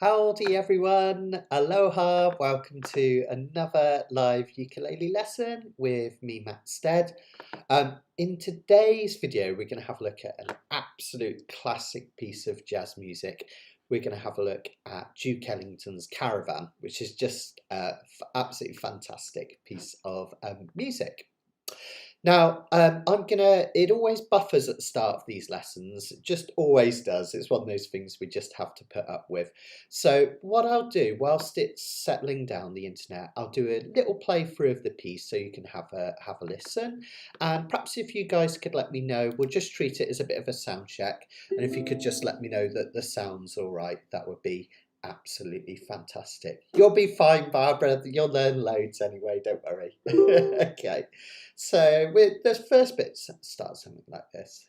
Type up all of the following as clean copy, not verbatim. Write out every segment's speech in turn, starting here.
Howdy everyone, aloha, welcome to another live ukulele lesson with me, Matt Stead. In today's video, we're going to have a look at an absolute classic piece of jazz music. We're going to have a look at Duke Ellington's Caravan, which is just an absolutely fantastic piece of music. Now, it always buffers at the start of these lessons, it just always does. It's one of those things we just have to put up with. So what I'll do, whilst it's settling down the internet, I'll do a little playthrough of the piece so you can have a listen. And perhaps if you guys could let me know, we'll just treat it as a bit of a sound check. And if you could just let me know that the sound's all right, that would be absolutely fantastic. You'll be fine, Barbara. You'll learn loads anyway, don't worry. Okay, so the first bit starts something like this.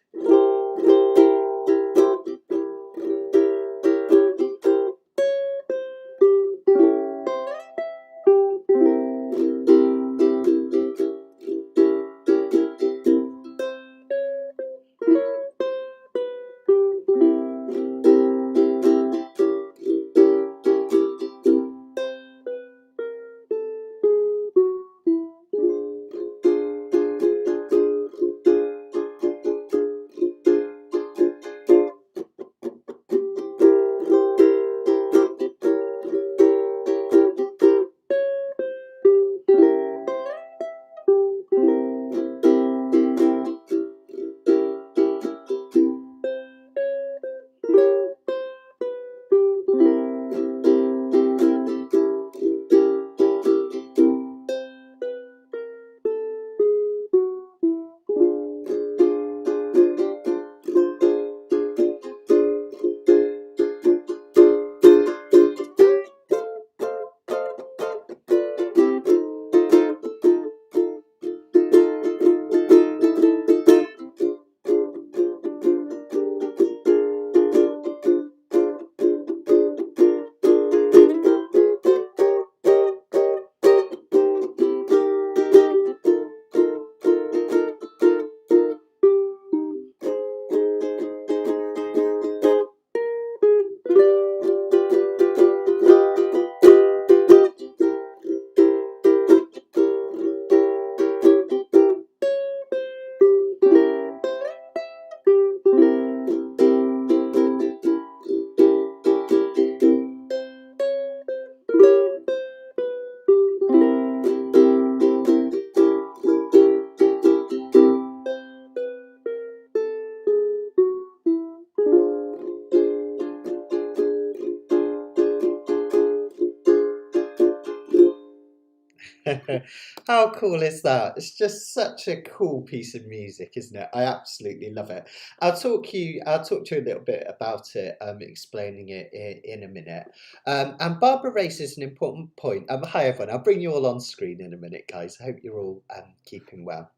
How cool is that? It's just such a cool piece of music, isn't it? I absolutely love it. I'll talk to you a little bit about it, explaining it in a minute. And Barbara raises an important point. Hi everyone, I'll bring you all on screen in a minute, guys. I hope you're all keeping well.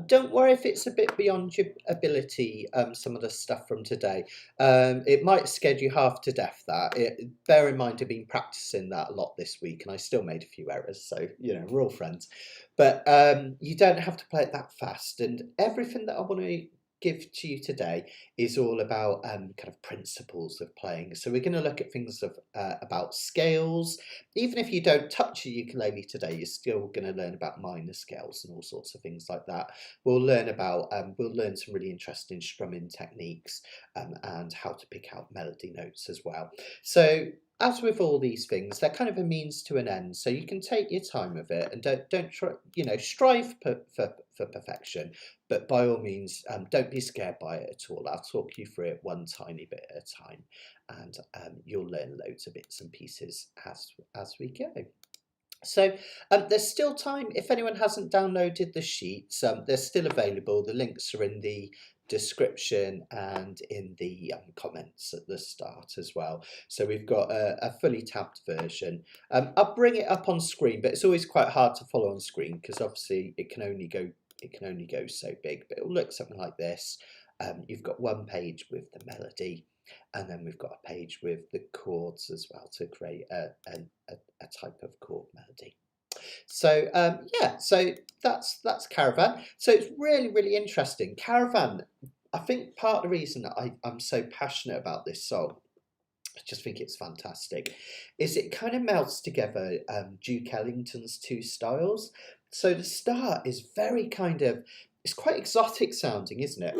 Don't worry if it's a bit beyond your ability, some of the stuff from today. It might scare you half to death, that. Bear in mind I've been practicing that a lot this week and I still made a few errors, so, you know, we're all friends. But you don't have to play it that fast, and everything that I want to give to you today is all about kind of principles of playing. So we're going to look at things about scales. Even if you don't touch a ukulele today, you're still going to learn about minor scales and all sorts of things like that. We'll learn some really interesting strumming techniques and how to pick out melody notes as well. So as with all these things, they're kind of a means to an end, so you can take your time with it and don't try, you know, strive for perfection, but by all means, don't be scared by it at all. I'll talk you through it one tiny bit at a time, and you'll learn loads of bits and pieces as we go. So there's still time. If anyone hasn't downloaded the sheets, they're still available. The links are in the description and in the comments at the start as well. So we've got a fully tabbed version. I'll bring it up on screen, but it's always quite hard to follow on screen because obviously it can only go so big. But it'll look something like this. You've got one page with the melody, and then we've got a page with the chords as well to create a type of chord melody. So yeah, so that's Caravan. So it's really interesting. Caravan, I think part of the reason that I'm so passionate about this song I just think it's fantastic, is it kind of melts together Duke Ellington's two styles. So the start is very kind of, it's quite exotic sounding, isn't it?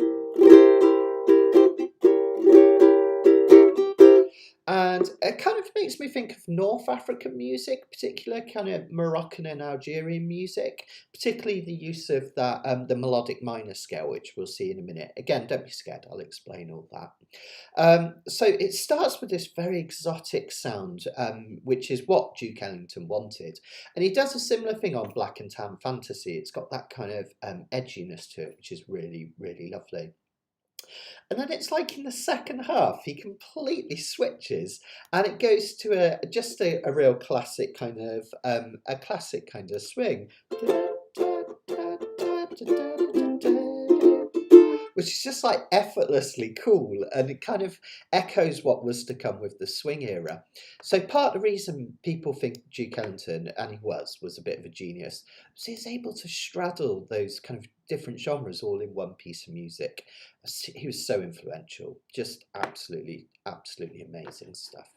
And it kind of makes me think of North African music, particular kind of Moroccan and Algerian music, particularly the use of that the melodic minor scale, which we'll see in a minute. Again, don't be scared, I'll explain all that. So it starts with this very exotic sound, which is what Duke Ellington wanted. And he does a similar thing on Black and Tan Fantasy. It's got that kind of edginess to it, which is really, really lovely. And then it's like in the second half, he completely switches, and it goes to a real classic kind of swing, which is just like effortlessly cool, and it kind of echoes what was to come with the swing era. So part of the reason people think Duke Ellington, and he was a bit of a genius, was he was able to straddle those kind of different genres all in one piece of music. He was so influential, just absolutely, absolutely amazing stuff.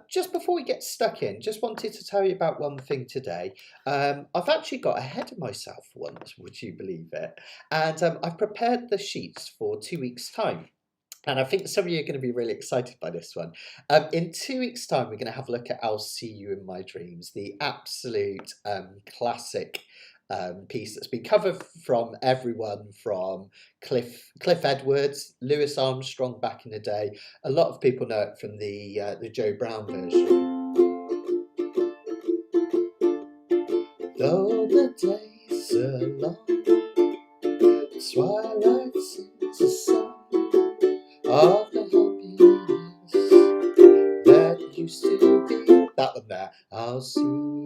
Just before we get stuck in, just wanted to tell you about one thing today. I've actually got ahead of myself once, would you believe it? And I've prepared the sheets for 2 weeks' time. And I think some of you are going to be really excited by this one. In 2 weeks' time, we're going to have a look at I'll See You in My Dreams, the absolute classic piece that's been covered from everyone from Cliff Edwards, Louis Armstrong back in the day. A lot of people know it from the Joe Brown version. Though the days are long, twilight sings a song of the happiness that used to be. That one there. I'll see you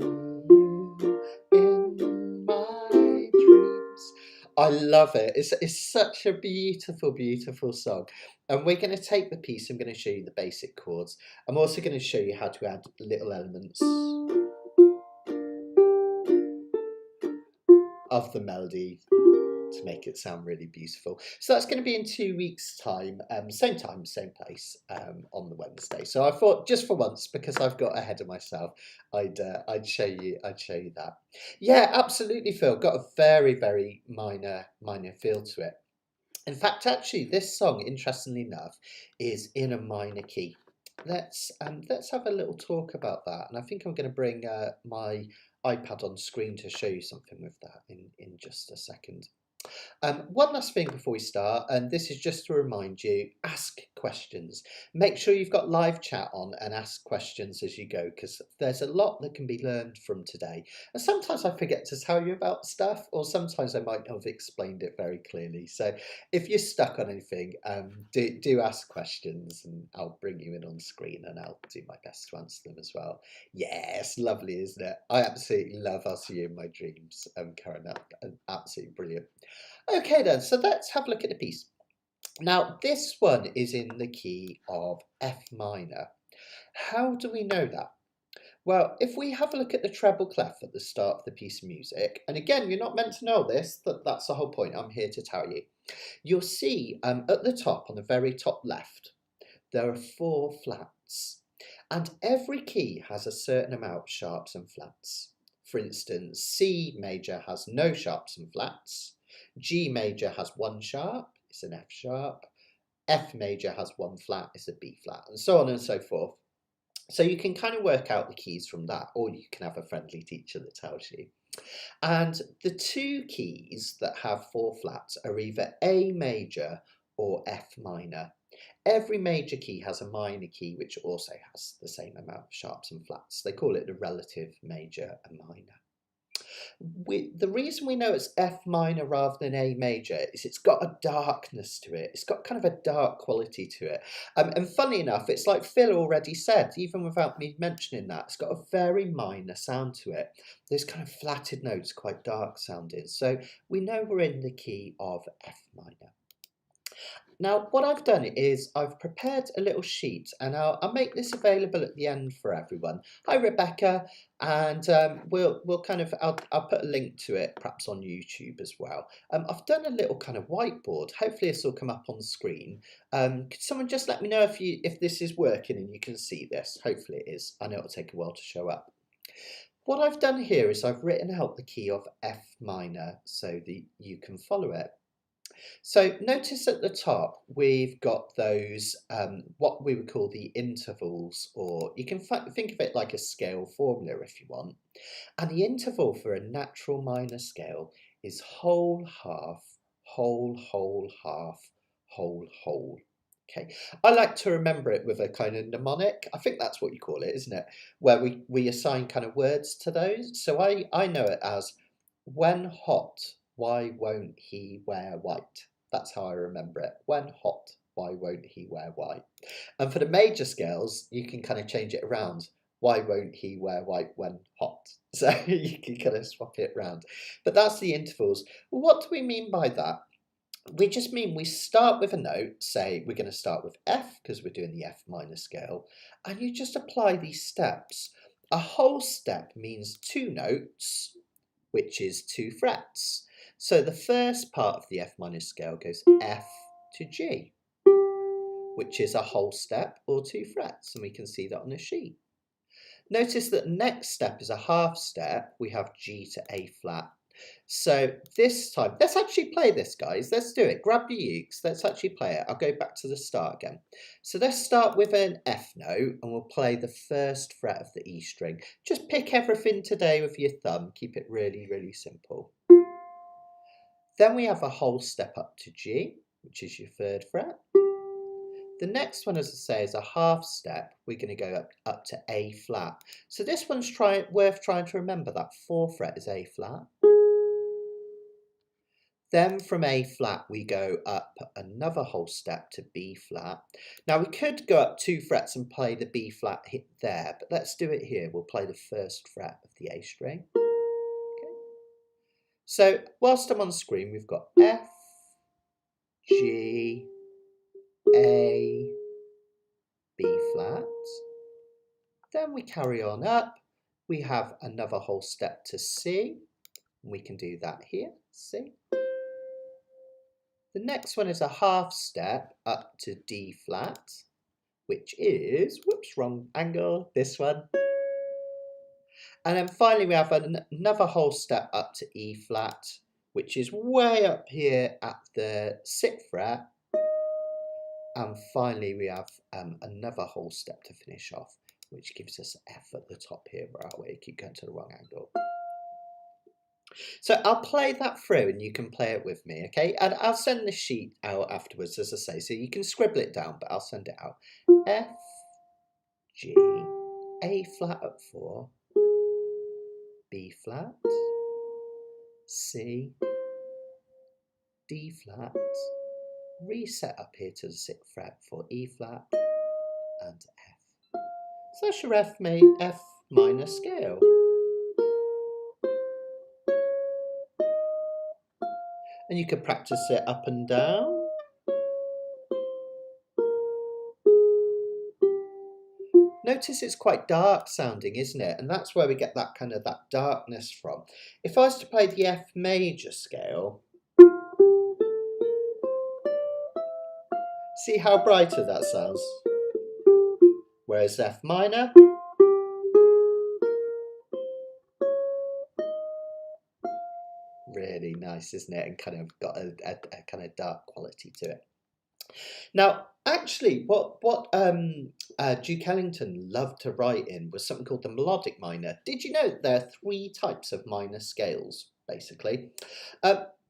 in my dreams. I love it. It's such a beautiful, beautiful song. And we're going to take the piece. I'm going to show you the basic chords. I'm also going to show you how to add little elements of the melody to make it sound really beautiful. So that's going to be in 2 weeks' time, same time, same place, on the Wednesday. So I thought, just for once, because I've got ahead of myself, I'd show you that. Yeah, absolutely, Phil. Got a very, very minor feel to it. In fact, actually, this song, interestingly enough, is in a minor key. Let's have a little talk about that, and I think I'm going to bring my iPad on screen to show you something with that in just a second. One last thing before we start, and this is just to remind you, ask questions. Make sure you've got live chat on and ask questions as you go, because there's a lot that can be learned from today. And sometimes I forget to tell you about stuff, or sometimes I might not have explained it very clearly. So if you're stuck on anything, do ask questions, and I'll bring you in on screen and I'll do my best to answer them as well. Yes, lovely, isn't it? I absolutely love I'll See You in My Dreams, Karen. Absolutely brilliant. Okay then, so let's have a look at the piece. Now, this one is in the key of F minor. How do we know that? Well, if we have a look at the treble clef at the start of the piece of music, and again, you're not meant to know this, that's the whole point, I'm here to tell you. You'll see at the top, on the very top left, there are 4 flats. And every key has a certain amount of sharps and flats. For instance, C major has no sharps and flats. G major has 1 sharp, it's an F sharp. F major has 1 flat, it's a B flat, and so on and so forth. So you can kind of work out the keys from that, or you can have a friendly teacher that tells you. And the 2 keys that have 4 flats are either A major or F minor. Every major key has a minor key which also has the same amount of sharps and flats. They call it the relative major and minor. The reason we know it's F minor rather than A major is it's got a darkness to it. It's got kind of a dark quality to it. And funny enough, it's like Phil already said, even without me mentioning that, it's got a very minor sound to it. Those kind of flatted notes, quite dark sounding. So we know we're in the key of F minor. Now, what I've done is I've prepared a little sheet, and I'll make this available at the end for everyone. Hi, Rebecca, and we'll kind of I'll put a link to it perhaps on YouTube as well. I've done a little kind of whiteboard. Hopefully, this will come up on screen. Could someone just let me know if this is working and you can see this? Hopefully, it is. I know it'll take a while to show up. What I've done here is I've written out the key of F minor so that you can follow it. So notice at the top we've got those what we would call the intervals, or you can think of it like a scale formula if you want. And the interval for a natural minor scale is whole, half, whole, whole, half, whole, whole. Okay, I like to remember it with a kind of mnemonic. I think that's what you call it, isn't it? Where we assign kind of words to those. So I know it as when hot, why won't he wear white? That's how I remember it. When hot, why won't he wear white? And for the major scales, you can kind of change it around. Why won't he wear white when hot? So you can kind of swap it around. But that's the intervals. What do we mean by that? We just mean we start with a note, say we're going to start with F because we're doing the F minor scale, and you just apply these steps. A whole step means 2 notes, which is 2 frets. So the first part of the F minor scale goes F to G, which is a whole step or 2 frets, and we can see that on the sheet. Notice that the next step is a half step. We have G to A flat. So this time, let's actually play this, guys. Let's do it. Grab your ukes. Let's actually play it. I'll go back to the start again. So let's start with an F note, and we'll play the first fret of the E string. Just pick everything today with your thumb. Keep it really, really simple. Then we have a whole step up to G, which is your 3rd fret. The next one, as I say, is a half step. We're going to go up to A flat. So this one's worth trying to remember. That 4th fret is A flat. Then from A flat, we go up another whole step to B flat. Now we could go up 2 frets and play the B flat hit there, but let's do it here. We'll play the 1st fret of the A string. Okay. So whilst I'm on screen, we've got F, G, A, B flat. Then we carry on up. We have another whole step to C. We can do that here, C. The next one is a half step up to D flat, which is, whoops, wrong angle, this one. And then finally we have another whole step up to E flat, which is way up here at the 6th fret. And finally we have another whole step to finish off, which gives us F at the top here. Where are we? Keep going to the wrong angle. So I'll play that through and you can play it with me, okay? And I'll send the sheet out afterwards, as I say, so you can scribble it down, but I'll send it out. F, G, A flat at 4, B flat, C, D flat, reset up here to the 6th fret for E flat and F. So that's your F minor scale. And you can practice it up and down. Notice it's quite dark sounding, isn't it? And that's where we get that kind of that darkness from. If I was to play the F major scale, see how brighter that sounds? Whereas F minor, really nice, isn't it? And kind of got a kind of dark quality to it. Now, actually, what Duke Ellington loved to write in was something called the melodic minor. Did you know that there are 3 types of minor scales, basically?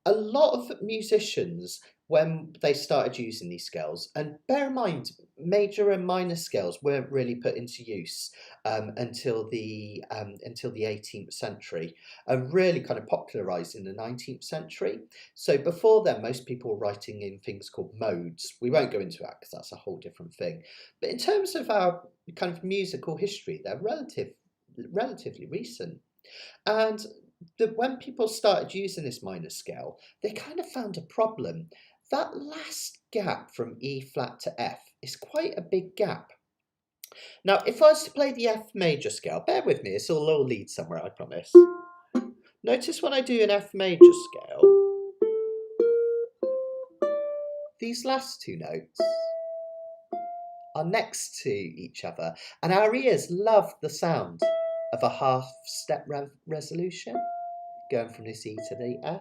A lot of musicians, when they started using these scales, and bear in mind, major and minor scales weren't really put into use until the 18th century, and really kind of popularised in the 19th century. So before then, most people were writing in things called modes. We won't go into that because that's a whole different thing. But in terms of our kind of musical history, they're relatively recent. And when people started using this minor scale, they kind of found a problem. That last gap from E flat to F is quite a big gap. Now, if I was to play the F major scale, bear with me, it's all lead somewhere, I promise. Notice when I do an F major scale, these last two notes are next to each other, and our ears love the sound of a half step resolution going from this E to the F.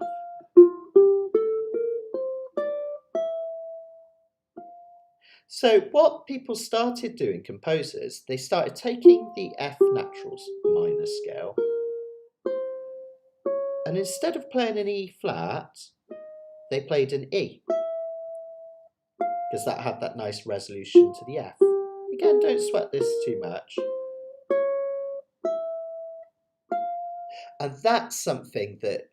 So what people started doing, composers, they started taking the F natural minor scale, and instead of playing an E flat, they played an E, because that had that nice resolution to the F. Again, don't sweat this too much. And that's something that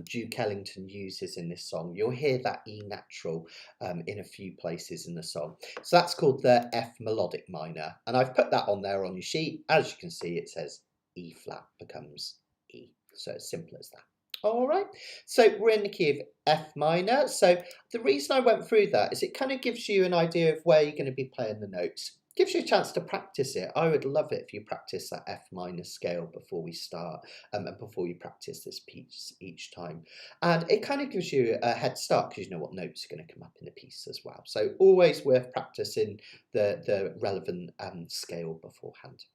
Duke Ellington uses in this song. You'll hear that E natural in a few places in the song. So that's called the F melodic minor. And I've put that on there on your sheet. As you can see, it says E flat becomes E. So it's simple as that. All right, so we're in the key of F minor. So the reason I went through that is it kind of gives you an idea of where you're going to be playing the notes. Gives you a chance to practice it. I would love it if you practice that F minor scale before we start and before you practice this piece each time. And it kind of gives you a head start because you know what notes are going to come up in the piece as well. So always worth practicing the relevant scale beforehand.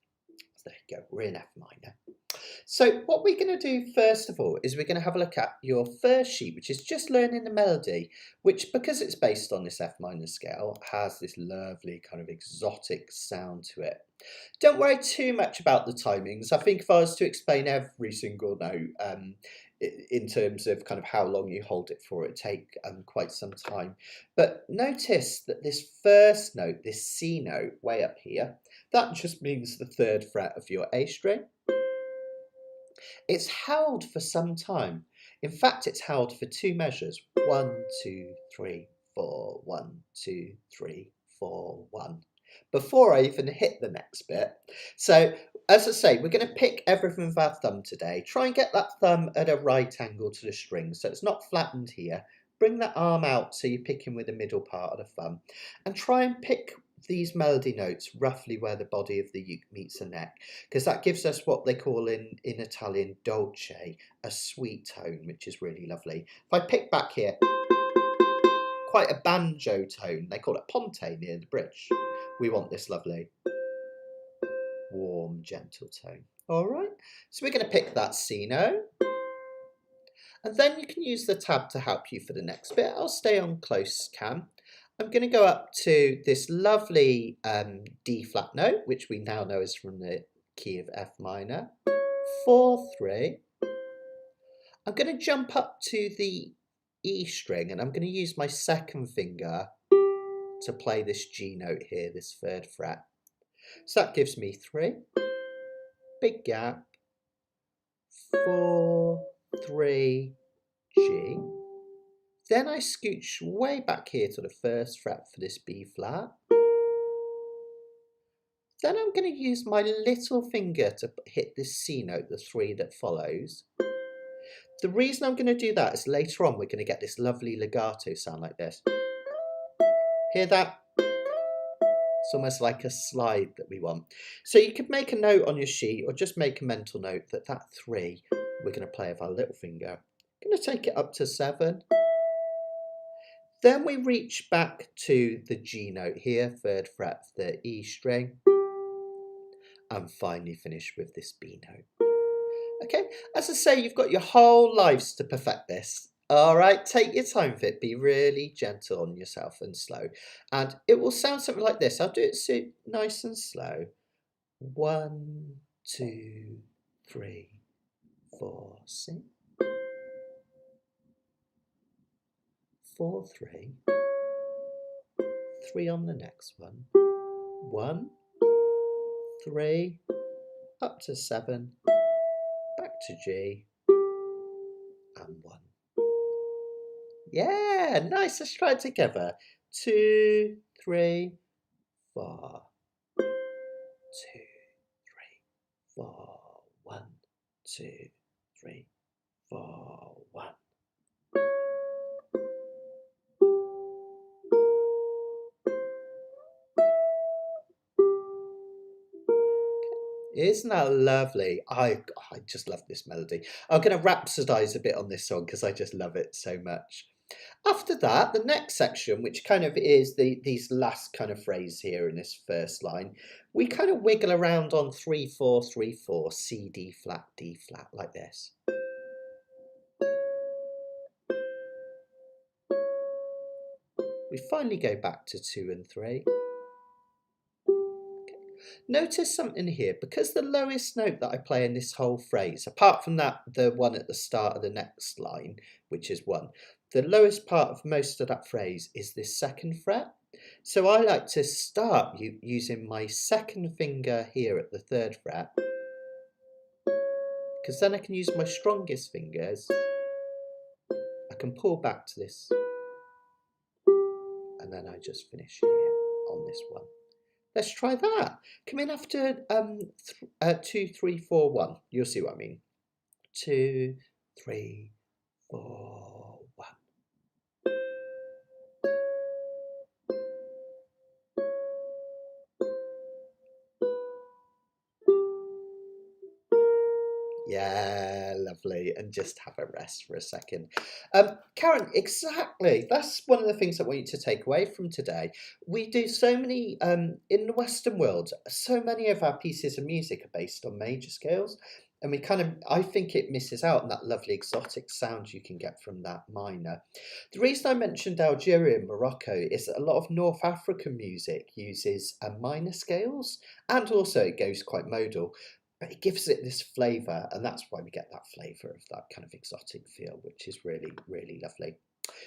So there you go, we're in F minor. So what we're going to do first of all is we're going to have a look at your first sheet, which is just learning the melody, which, because it's based on this F minor scale, has this lovely kind of exotic sound to it. Don't worry too much about the timings. I think if I was to explain every single note in terms of kind of how long you hold it for, it'd take quite some time. But notice that this first note, this C note way up here, that just means the third fret of your A string. It's held for some time. In fact, it's held for two measures. 1, 2, 3, 4, 1, 2, 3, 4, 1. Before I even hit the next bit. So, as I say, we're going to pick everything with our thumb today. Try and get that thumb at a right angle to the string, so it's not flattened here. Bring that arm out so you're picking with the middle part of the thumb. And try and pick these melody notes roughly where the body of the uke meets the neck, because that gives us what they call in Italian dolce, a sweet tone, which is really lovely. If I pick back here, quite a banjo tone, they call it ponte near the bridge. We want this lovely warm gentle tone. All right, so we're going to pick that C note, and then you can use the tab to help you for the next bit. I'll stay on close cam. I'm going to go up to this lovely D flat note, which we now know is from the key of F minor, 4, 3. I'm going to jump up to the E string, and I'm going to use my second finger to play this G note here, this third fret. So that gives me 3, big gap, 4, 3, G. Then I scooch way back here to the first fret for this B flat. Then I'm going to use my little finger to hit this C note, the 3 that follows. The reason I'm going to do that is later on we're going to get this lovely legato sound like this. Hear that? It's almost like a slide that we want. So you could make a note on your sheet or just make a mental note that that 3 we're going to play with our little finger. I'm going to take it up to 7. Then we reach back to the G note here, 3rd fret of the E string, and finally finish with this B note. Okay, as I say, you've got your whole lives to perfect this. All right, take your time with it. Be really gentle on yourself and slow. And it will sound something like this. I'll do it so nice and slow. 1, 2, 3, 4, sing. 4, 3. 3 on the next one. 1, 3, up to 7, back to G, and 1. Yeah, nice. Let's try it together. 2, 3, 4. 2, 3, 4. 1, 2, 3, 4. 1. Isn't that lovely? I just love this melody. I'm going to rhapsodize a bit on this song because I just love it so much. After that, the next section, which kind of is these last kind of phrase here in this first line, we kind of wiggle around on 3/4, 3/4, C, D flat, D flat, like this. We finally go back to 2 and 3. Notice something here, because the lowest note that I play in this whole phrase, apart from that, the one at the start of the next line, which is 1, the lowest part of most of that phrase is this 2nd fret. So I like to start using my 2nd finger here at the 3rd fret, because then I can use my strongest fingers. I can pull back to this, and then I just finish here on this one. Let's try that. Come in after 2, 3, 4, 1. You'll see what I mean. 2, 3, 4, 1. Yeah, lovely. And just have a rest for a second. Karen, exactly. That's one of the things I want you to take away from today. We do so many, in the Western world, so many of our pieces of music are based on major scales. And we kind of, I think it misses out on that lovely exotic sound you can get from that minor. The reason I mentioned Algeria and Morocco is that a lot of North African music uses minor scales, and also it goes quite modal. But it gives it this flavour, and that's why we get that flavour of that kind of exotic feel, which is really, really lovely.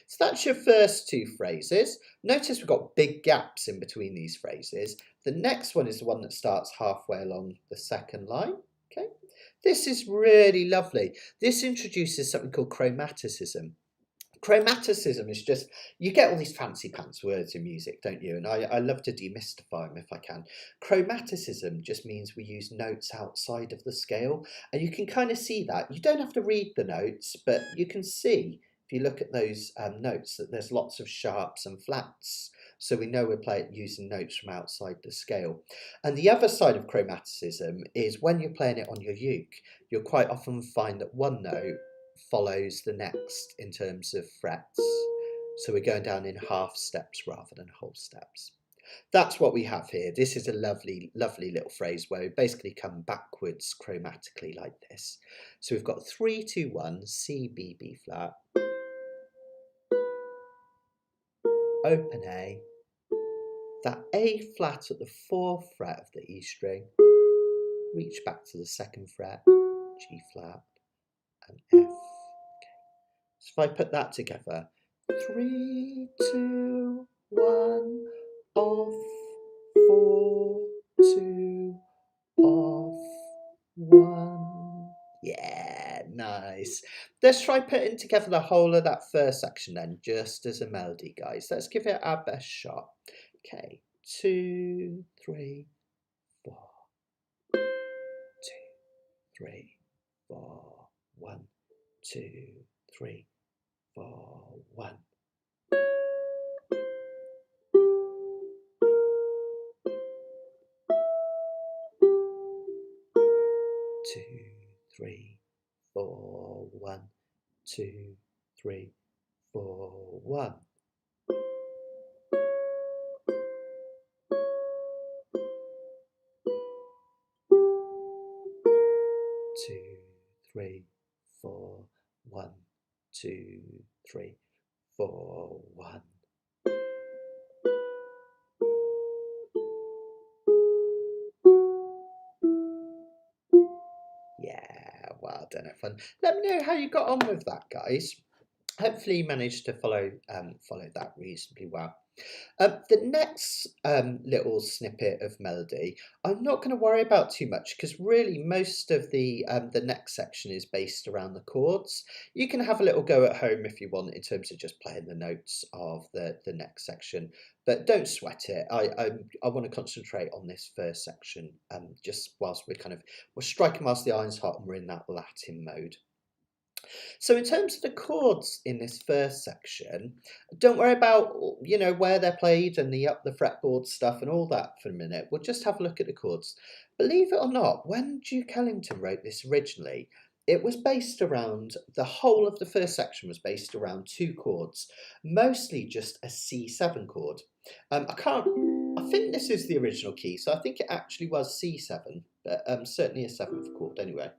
So that's your first 2 phrases. Notice we've got big gaps in between these phrases. The next one is the one that starts halfway along the 2nd line. Okay, this is really lovely. This introduces something called chromaticism. Chromaticism is just, you get all these fancy pants words in music, don't you? And I love to demystify them if I can. Chromaticism just means we use notes outside of the scale. And you can kind of see that. You don't have to read the notes, but you can see, if you look at those notes, that there's lots of sharps and flats. So we know we're using notes from outside the scale. And the other side of chromaticism is when you're playing it on your uke, you'll quite often find that one note follows the next in terms of frets. So we're going down in half steps rather than whole steps. That's what we have here. This is a lovely, lovely little phrase where we basically come backwards chromatically like this. So we've got 3, 2, 1, C, B, B flat, open A, that A flat at the 4th fret of the E string, reach back to the 2nd fret, G flat, and F. So if I put that together, 3, 2, 1, off, 4, 2, off, 1. Yeah, nice. Let's try putting together the whole of that first section then, just as a melody, guys. Let's give it our best shot. Okay, 2, 3, 4. 2, 3, 4, 1, 2, 3, 4, 1. 2, 3, 4, 1, 2, 3, 4, 1. 2, 3, 4, 1, 2, 3, 4, 1. Yeah, well done, everyone. Let me know how you got on with that, guys. Hopefully you managed to follow that reasonably well. The next little snippet of melody, I'm not going to worry about too much because really most of the next section is based around the chords. You can have a little go at home if you want in terms of just playing the notes of the next section, but don't sweat it. I want to concentrate on this first section just whilst we're striking whilst the iron's hot and we're in that Latin mode. So in terms of the chords in this first section, don't worry about, where they're played and the up the fretboard stuff and all that for a minute. We'll just have a look at the chords. Believe it or not, when Duke Ellington wrote this originally, it was based around, the whole of the first section was based around two chords, mostly just a C7 chord. I think this is the original key, so I think it actually was C7, but certainly a 7th chord anyway.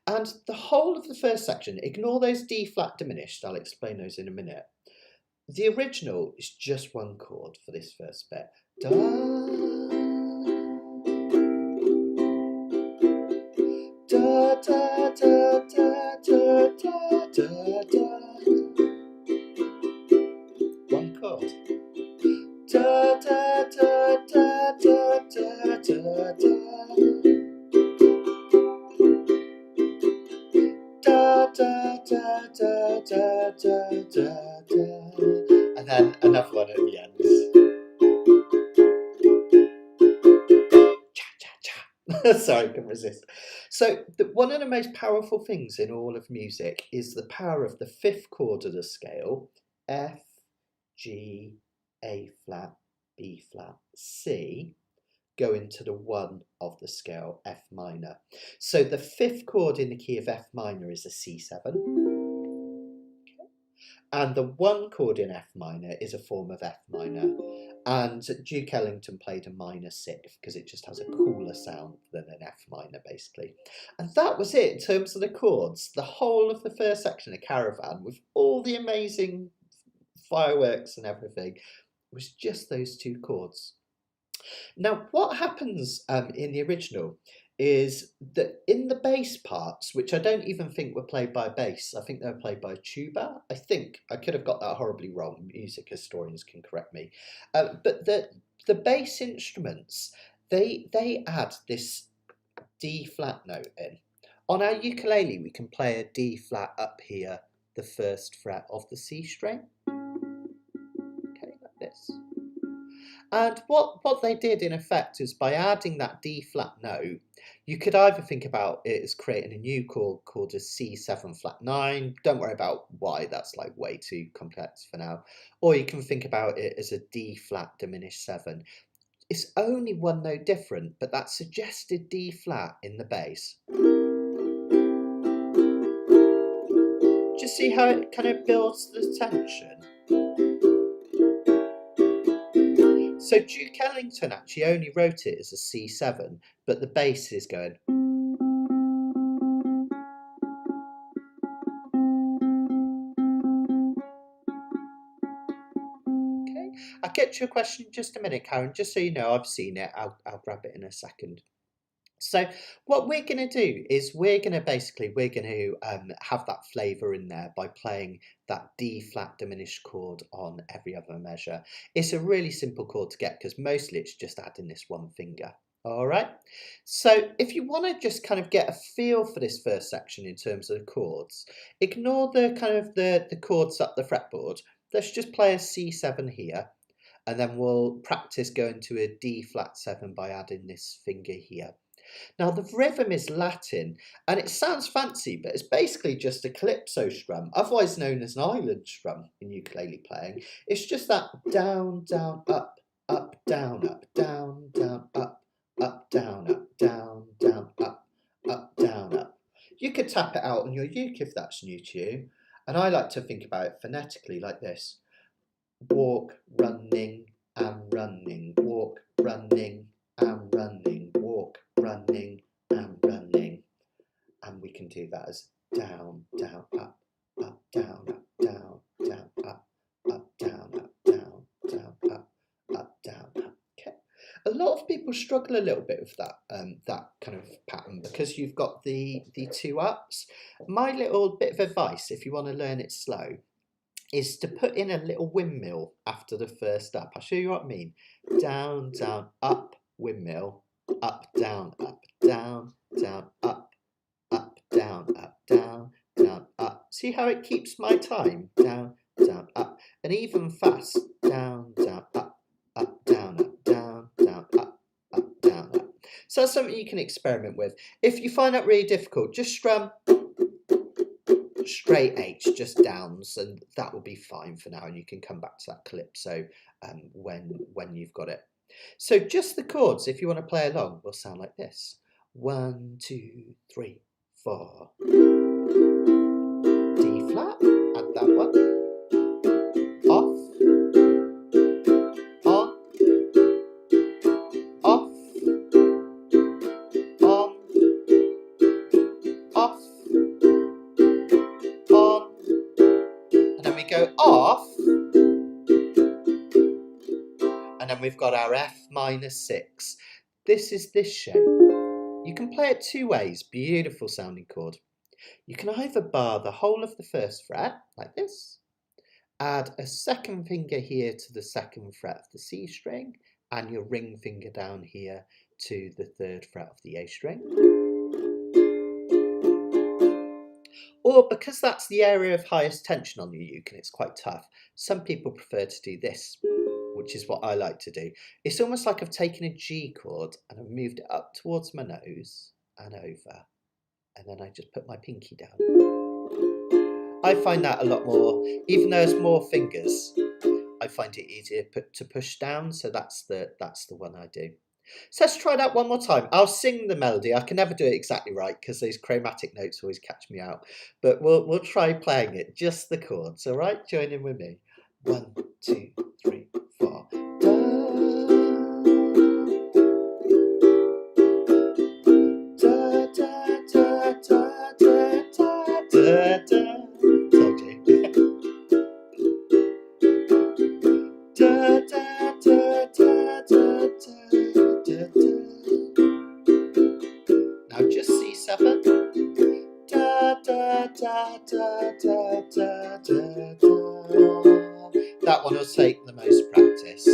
And the whole of the first section, ignore those D flat diminished, I'll explain those in a minute. The original is just one chord for this first bit. Da, da, da, da, da, da, da, da, da. One chord. Da, da, da, da, da, da, da, da. Da, da, da, da, da, da, da, da. And then another one at the end. Cha, cha, cha. Sorry, I couldn't resist. So one of the most powerful things in all of music is the power of the 5th chord of the scale, F, G, A flat, B flat, C, go into the 1 of the scale, F minor. So the 5th chord in the key of F minor is a C7. Okay. And the 1 chord in F minor is a form of F minor. And Duke Ellington played a minor 6th because it just has a cooler sound than an F minor, basically. And that was it in terms of the chords. The whole of the first section of Caravan, with all the amazing fireworks and everything, was just those two chords. Now, what happens in the original is that in the bass parts, which I don't even think were played by a bass, I think they were played by a tuba. I think I could have got that horribly wrong. Music historians can correct me. But the bass instruments, they add this D flat note in. On our ukulele, we can play a D flat up here, the 1st fret of the C string. Okay, like this. And what they did in effect is by adding that D flat note, you could either think about it as creating a new chord called a C7 flat 9. Don't worry about why, that's like way too complex for now. Or you can think about it as a D flat diminished 7. It's only one note different, but that suggested D flat in the bass. Just see how it kind of builds the tension. So Duke Ellington actually only wrote it as a C7, but the bass is going. Okay, I'll get to your question in just a minute, Karen. Just so you know, I've seen it. I'll grab it in a second. So what we're going to do is we're going to have that flavour in there by playing that D flat diminished chord on every other measure. It's a really simple chord to get because mostly it's just adding this one finger. All right. So if you want to just kind of get a feel for this first section in terms of the chords, ignore the kind of the chords up the fretboard. Let's just play a C7 here. And then we'll practice going to a D flat 7 by adding this finger here. Now the rhythm is Latin and it sounds fancy, but it's basically just a calypso strum, otherwise known as an island strum in ukulele playing. It's just that down, down, up, down, down, up, down, down, up, down, up. You could tap it out on your uke if that's new to you. And I like to think about it phonetically like this. Walk, running, and running, walk, running, and running, walk, running, and running. And we can do that as down, down, up, down, down, down, up, down, down, down, up, down, up. Okay. A lot of people struggle a little bit with that that kind of pattern because you've got the 2 ups. My little bit of advice, if you want to learn it slow, is to put in a little windmill after the first up. I'll show you what I mean. Down, down, up, windmill, up, down, down, up, down, down, down, up. See how it keeps my time? Down, down, up. And even fast. Down, down, up, down, down, down, up, down, up. So that's something you can experiment with. If you find that really difficult, just strum straight H, just downs, and that will be fine for now, and you can come back to that calypso when you've got it. So just the chords, if you want to play along, will sound like this. 1, 2, 3, 4. D flat, add that one. Off, on, off, on, off, on, and then we go off, and then we've got our F minor 6. This is this shape. You can play it two ways, beautiful sounding chord. You can either bar the whole of the first fret, like this, add a second finger here to the second fret of the C string, and your ring finger down here to the third fret of the A string. Or because that's the area of highest tension on your uke and it's quite tough, some people prefer to do this, which is what I like to do. It's almost like I've taken a G chord and I've moved it up towards my nose and over, and then I just put my pinky down. I find that a lot more, even though there's more fingers, I find it easier to push down, so that's the one I do. So let's try that one more time. I'll sing the melody. I can never do it exactly right because those chromatic notes always catch me out. But we'll try playing it, just the chords, all right? Join in with me. 1, 2, 3, 4. Da, da, da, da, da, da, da, da. Told you. Da, da, da, da, da, da, da. Now just C7. Da, da, da, da, da, da, da, da. That one will take the most practice.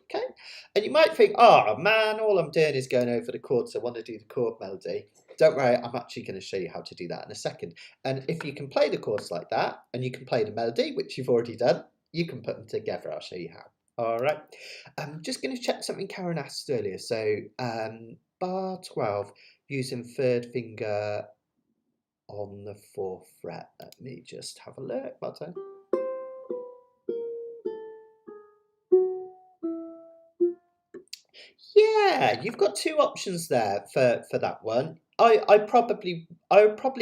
Okay, and you might think, oh man, all I'm doing is going over the chords. I want to do the chord melody. Don't worry, I'm actually going to show you how to do that in a second. And if you can play the chords like that, and you can play the melody, which you've already done, you can put them together. I'll show you how. All right. I'm just going to check something Karen asked earlier. So bar 12, using third finger on the 4th fret. Let me just have a look. Button. Yeah, you've got two options there for that one. I would probably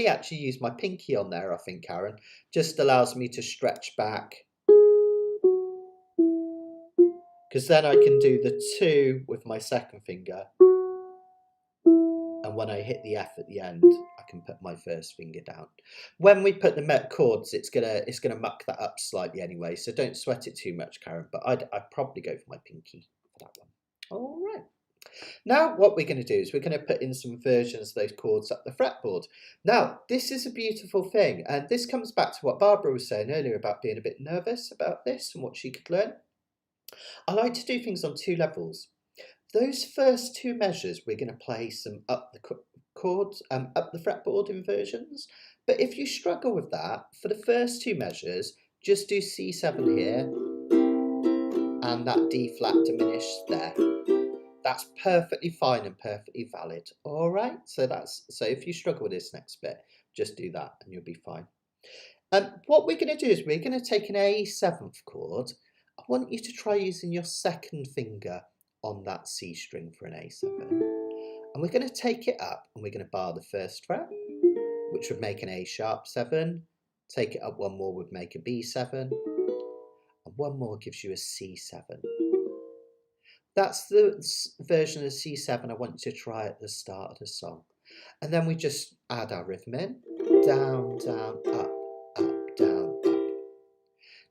actually use my pinky on there, I think, Karen. Just allows me to stretch back. Because then I can do the 2 with my second finger. And when I hit the F at the end, I can put my first finger down. When we put the chords, it's gonna muck that up slightly anyway, so don't sweat it too much, Karen. But I'd probably go for my pinky for that one. All right. Now what we're going to do is we're going to put in some versions of those chords up the fretboard. Now this is a beautiful thing, and this comes back to what Barbara was saying earlier about being a bit nervous about this and what she could learn. I like to do things on 2 levels. Those first 2 measures we're going to play some up the chords, up the fretboard inversions. But if you struggle with that, for the first 2 measures, just do C7 here and that D flat diminished there. That's perfectly fine and perfectly valid. All right, so if you struggle with this next bit, just do that and you'll be fine. What we're going to do is we're going to take an A7th chord. I want you to try using your second finger on that C string for an A7, and we're going to take it up and we're going to bar the 1st fret, which would make an A sharp 7. Take it up one more would make a B7, and one more gives you a C7. That's the version of C7 I want you to try at the start of the song. And then we just add our rhythm in. Down, down, up, down, up.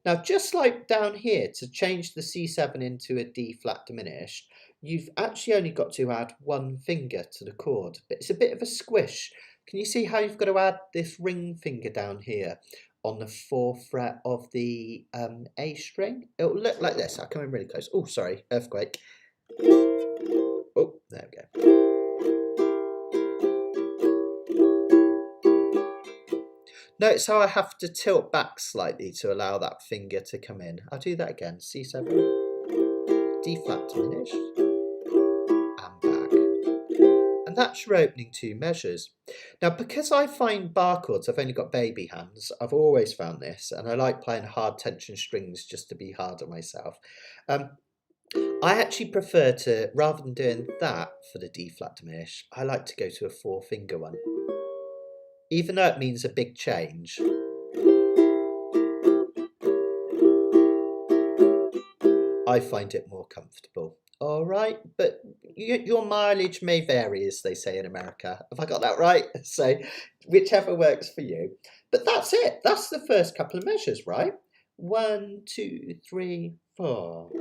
Now, just like down here, to change the C7 into a D flat diminished, you've actually only got to add 1 finger to the chord. But it's a bit of a squish. Can you see how you've got to add this ring finger down here on the 4th fret of the A string? It'll look like this. I'll come in really close. Oh, sorry, earthquake. Oh, there we go. Notice how I have to tilt back slightly to allow that finger to come in. I'll do that again. C7, D flat diminished, and back. And that's your opening two measures. Now, because I find bar chords, I've only got baby hands, I've always found this, and I like playing hard tension strings just to be hard on myself. I actually prefer to, rather than doing that for the D flat diminished, I like to go to a 4-finger one. Even though it means a big change. I find it more comfortable. All right, but your mileage may vary, as they say in America. Have I got that right? So whichever works for you. But that's it. That's the first couple of measures, right? 1, 2, 3, 4.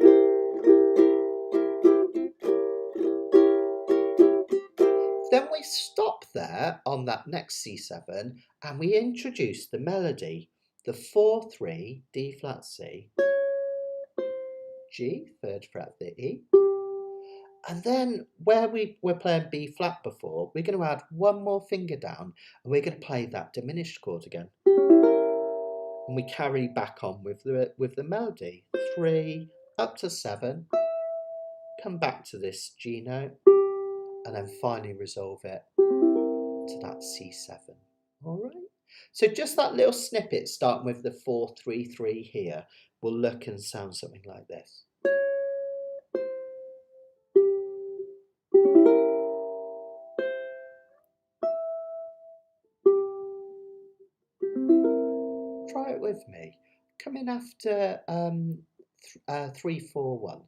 Then we stop there on that next C7 and we introduce the melody, the 4-3 D flat C, G, 3rd fret of the E. And then where we were playing B flat before, we're going to add one more finger down and we're going to play that diminished chord again. And we carry back on with the melody. 3 up to 7, come back to this G note, and then finally resolve it to that C7. All right. So just that little snippet starting with the 4-3-3 here will look and sound something like this. Try it with me. Come in after 3-4-1.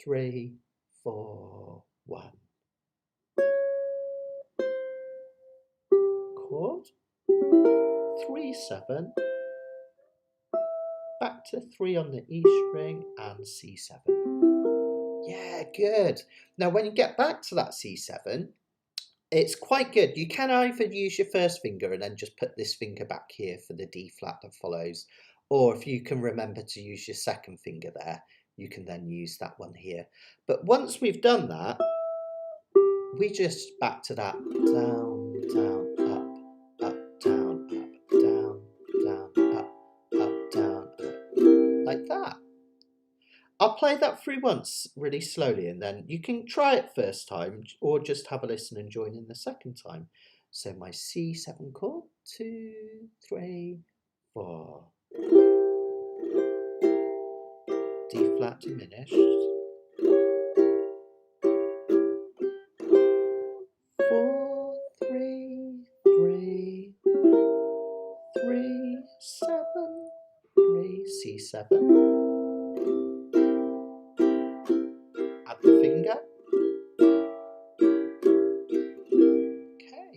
3-4-1. Chord. 3-7. Back to 3 on the E string and C7. Yeah, good. Now when you get back to that C7, it's quite good. You can either use your first finger and then just put this finger back here for the D flat that follows, or if you can remember to use your second finger there, you can then use that one here. But once we've done that, we just back to that down, down, up, down, down, up, down, like that. I'll play that through once really slowly and then you can try it first time or just have a listen and join in the second time. So my C7 chord, 2, 3, 4. D flat diminished. 4, 3, 3, 3, 7, 3, C7. Add the finger. Okay,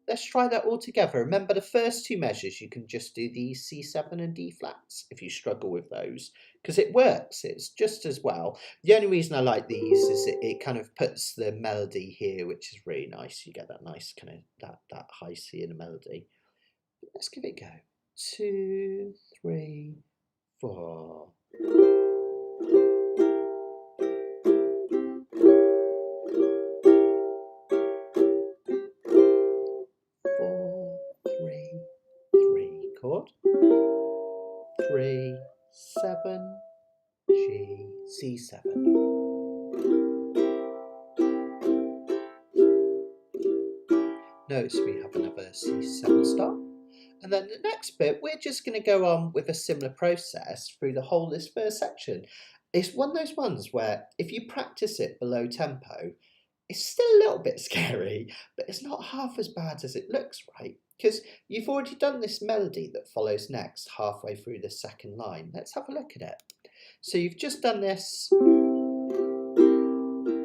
let's try that all together. Remember the first two measures, you can just do these C7 and D flats if you struggle with those, because it works, it's just as well. The only reason I like these is it kind of puts the melody here, which is really nice. You get that nice kind of that high C in the melody. Let's give it a go. 2, 3, 4. 4-3-3 chord, 3, 7, G, C7. Notice we have another C7 stop. And then the next bit, we're just going to go on with a similar process through the whole this first section. It's one of those ones where if you practice it below tempo, it's still a little bit scary, but it's not half as bad as it looks, right? Because you've already done this melody that follows next halfway through the second line. Let's have a look at it. So you've just done this.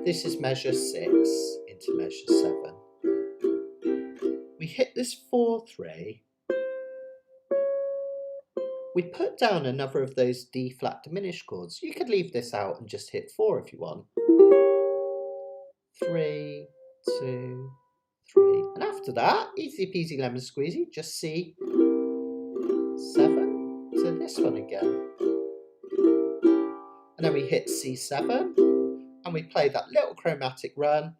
This is measure 6 into measure 7. We hit this 4-3. We put down another of those D flat diminished chords. You could leave this out and just hit 4 if you want. 3, 2, 3. And after that, easy peasy lemon squeezy, just C7 to this one again. And then we hit C7 and we play that little chromatic run.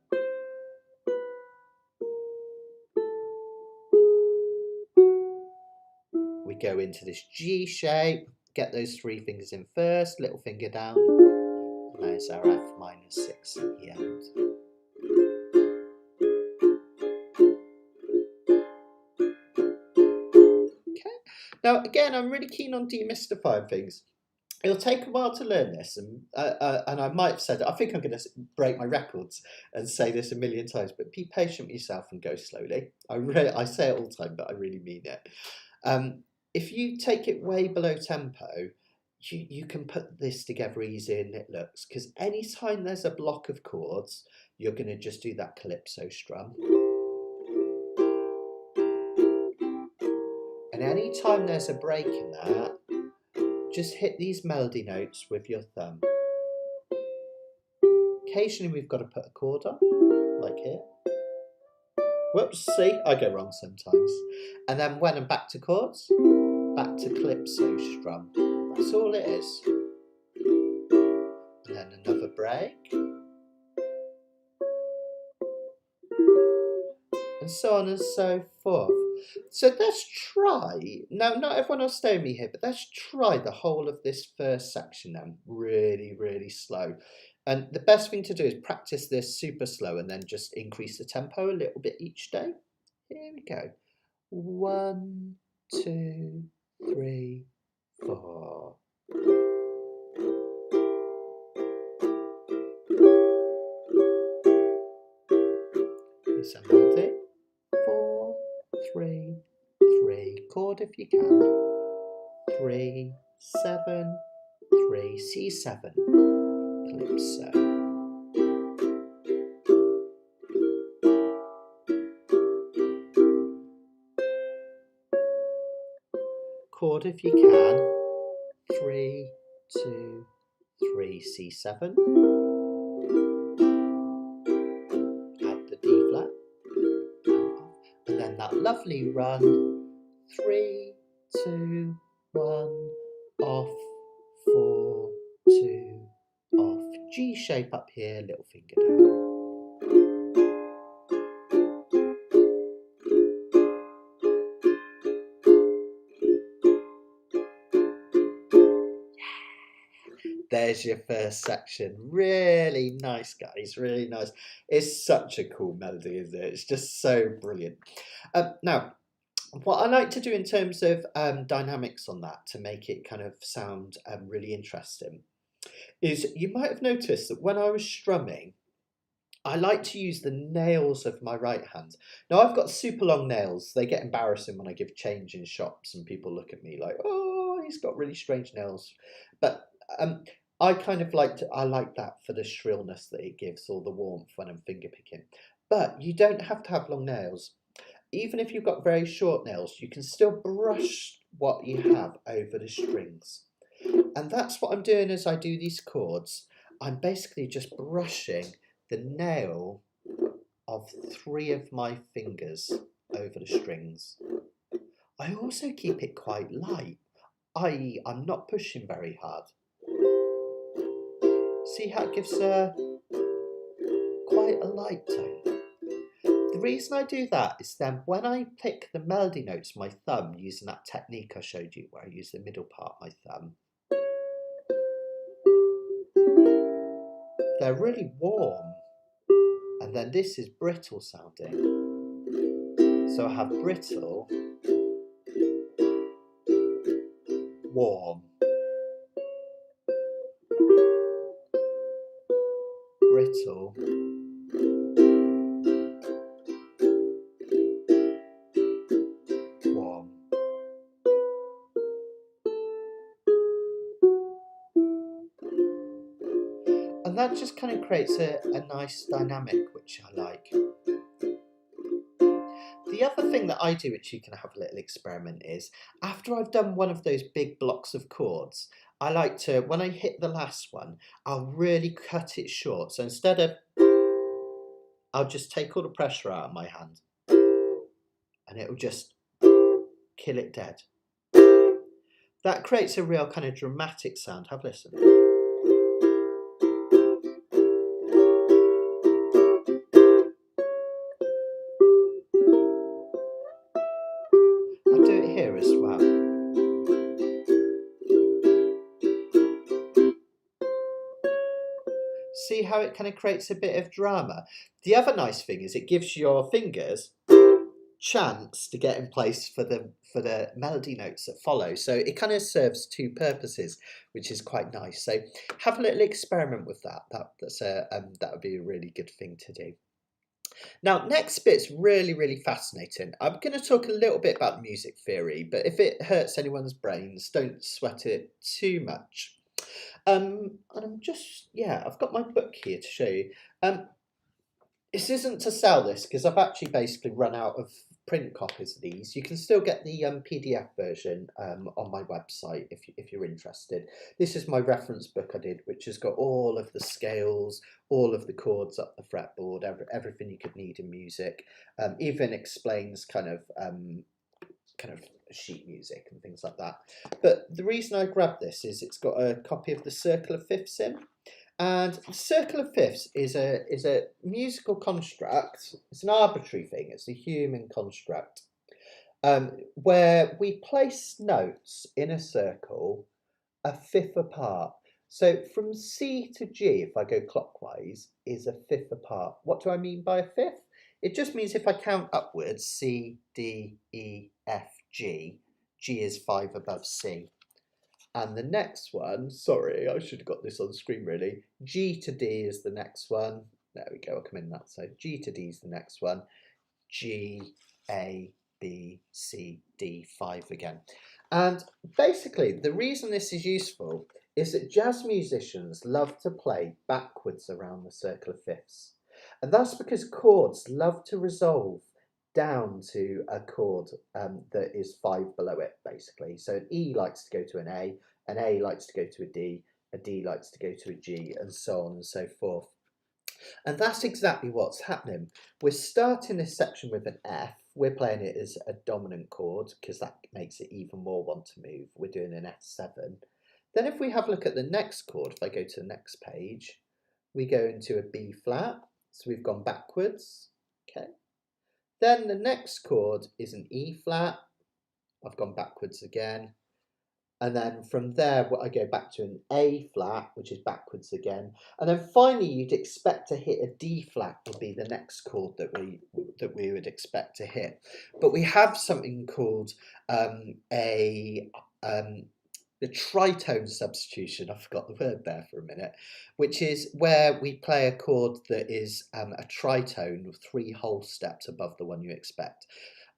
We go into this G shape, get those 3 fingers in first, little finger down, and there's our F minor 6 at the end. Now, again, I'm really keen on demystifying things. It'll take a while to learn this, and I might have said it. I think I'm going to break my records and say this a million times, but be patient with yourself and go slowly. I say it all the time, but I really mean it. If you take it way below tempo, you can put this together easier than it looks, because anytime there's a block of chords, you're going to just do that calypso strum. And anytime there's a break in that, just hit these melody notes with your thumb. Occasionally we've got to put a chord on, like here. Whoops, see, I go wrong sometimes. And then when I'm back to chords, back to calypso strum. That's all it is. And then another break. And so on and so forth. So let's try, now not everyone will stay with me here, but let's try the whole of this first section then, really, really slow. And the best thing to do is practice this super slow and then just increase the tempo a little bit each day. Here we go. 1, 2, 3, 4. Here's a melody. 4, 3, 3. Chord if you can. 3, 7, 3, C7. Calypso. Chord if you can. 3, 2, 3, C7. Add the D flat. And then that lovely run. 3, 2, 1, off, 4, 2, off. G shape up here, little finger down. There's your first section. Really nice, guys, really nice. It's such a cool melody, isn't it? It's just so brilliant. Now, what I like to do in terms of dynamics on that to make it kind of sound really interesting is you might have noticed that when I was strumming, I like to use the nails of my right hand. Now, I've got super long nails. They get embarrassing when I give change in shops and people look at me like, oh, he's got really strange nails. But I kind of like that for the shrillness that it gives, or the warmth when I'm finger picking. But you don't have to have long nails. Even if you've got very short nails, you can still brush what you have over the strings. And that's what I'm doing as I do these chords. I'm basically just brushing the nail of 3 of my fingers over the strings. I also keep it quite light, i.e. I'm not pushing very hard. See how it gives quite a light tone. The reason I do that is then when I pick the melody notes with my thumb using that technique I showed you where I use the middle part of my thumb, they're really warm, and then this is brittle sounding. So I have brittle, warm, brittle, warm. And that just kind of creates a nice dynamic, which I like. The other thing that I do, which you can have a little experiment, is after I've done one of those big blocks of chords, I like to, when I hit the last one, I'll really cut it short. So instead of, I'll just take all the pressure out of my hand and it'll just kill it dead. That creates a real kind of dramatic sound. Have a listen. I'll do it here as well. See how it kind of creates a bit of drama? The other nice thing is it gives your fingers chants to get in place for the melody notes that follow. So it kind of serves two purposes, which is quite nice. So have a little experiment with that. That would be a really good thing to do. Now, next bit's really fascinating. I'm going to talk a little bit about music theory, but if it hurts anyone's brains, don't sweat it too much. And I'm just, yeah, I've got my book here to show you. This isn't to sell this because I've actually basically run out of print copies of these. You can still get the PDF version on my website if you're interested. This is my reference book I did, which has got all of the scales, all of the chords up the fretboard, everything you could need in music. Even explains kind of sheet music and things like that. But the reason I grabbed this is it's got a copy of the Circle of Fifths in. And the Circle of Fifths is a musical construct. It's an arbitrary thing. It's a human construct where we place notes in a circle a fifth apart. So from C to G, if I go clockwise, is a fifth apart. What do I mean by a fifth? It just means if I count upwards, C, D, E, F, G, G is 5 above C. And the next one, sorry, I should have got this on screen really. G to D is the next one. There we go, I'll come in that side. G to D is the next one. G, A, B, C, D, 5 again. And basically, the reason this is useful is that jazz musicians love to play backwards around the circle of fifths. And that's because chords love to resolve down to a chord that is 5 below it, basically. So an E likes to go to an A likes to go to a D likes to go to a G, and so on and so forth. And that's exactly what's happening. We're starting this section with an F. We're playing it as a dominant chord because that makes it even more want to move. We're doing an F7. Then if we have a look at the next chord, if I go to the next page, we go into a B flat. So we've gone backwards. Okay. Then the next chord is an E flat. I've gone backwards again. And then from there, I go back to an A flat, which is backwards again. And then finally, you'd expect to hit a D flat would be the next chord that we would expect to hit. But we have something called the tritone substitution. I forgot the word there for a minute, which is where we play a chord that is a tritone with 3 whole steps above the one you expect.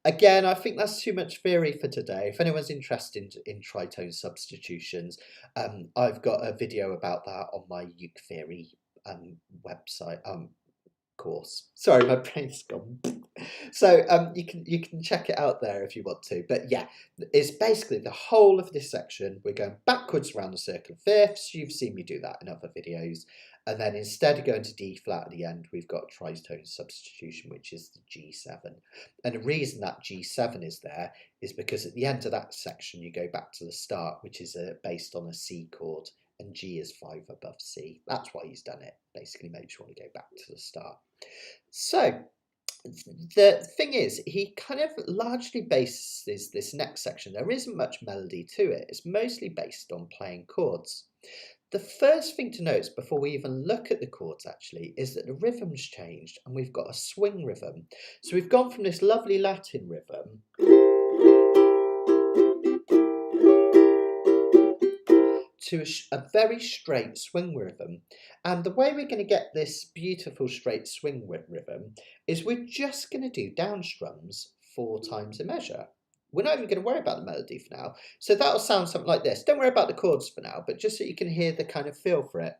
Again, I think that's too much theory for today. If anyone's interested in tritone substitutions, I've got a video about that on my uke theory website course. Sorry, my brain's gone. So you can check it out there if you want to. But yeah, it's basically the whole of this section. We're going backwards around the circle of fifths. You've seen me do that in other videos. And then instead of going to D flat at the end, we've got tritone substitution, which is the G7. And the reason that G7 is there is because at the end of that section, you go back to the start, which is based on a C chord, and G is 5 above C. That's why he's done it. Basically makes you want to go back to the start. So the thing is, he kind of largely bases this next section. There isn't much melody to it. It's mostly based on playing chords. The first thing to note before we even look at the chords actually is that the rhythm's changed and we've got a swing rhythm. So we've gone from this lovely Latin rhythm to a very straight swing rhythm. And the way we're going to get this beautiful straight swing rhythm is we're just going to do down strums 4 times a measure. We're not even going to worry about the melody for now. So that'll sound something like this. Don't worry about the chords for now, but just so you can hear the kind of feel for it.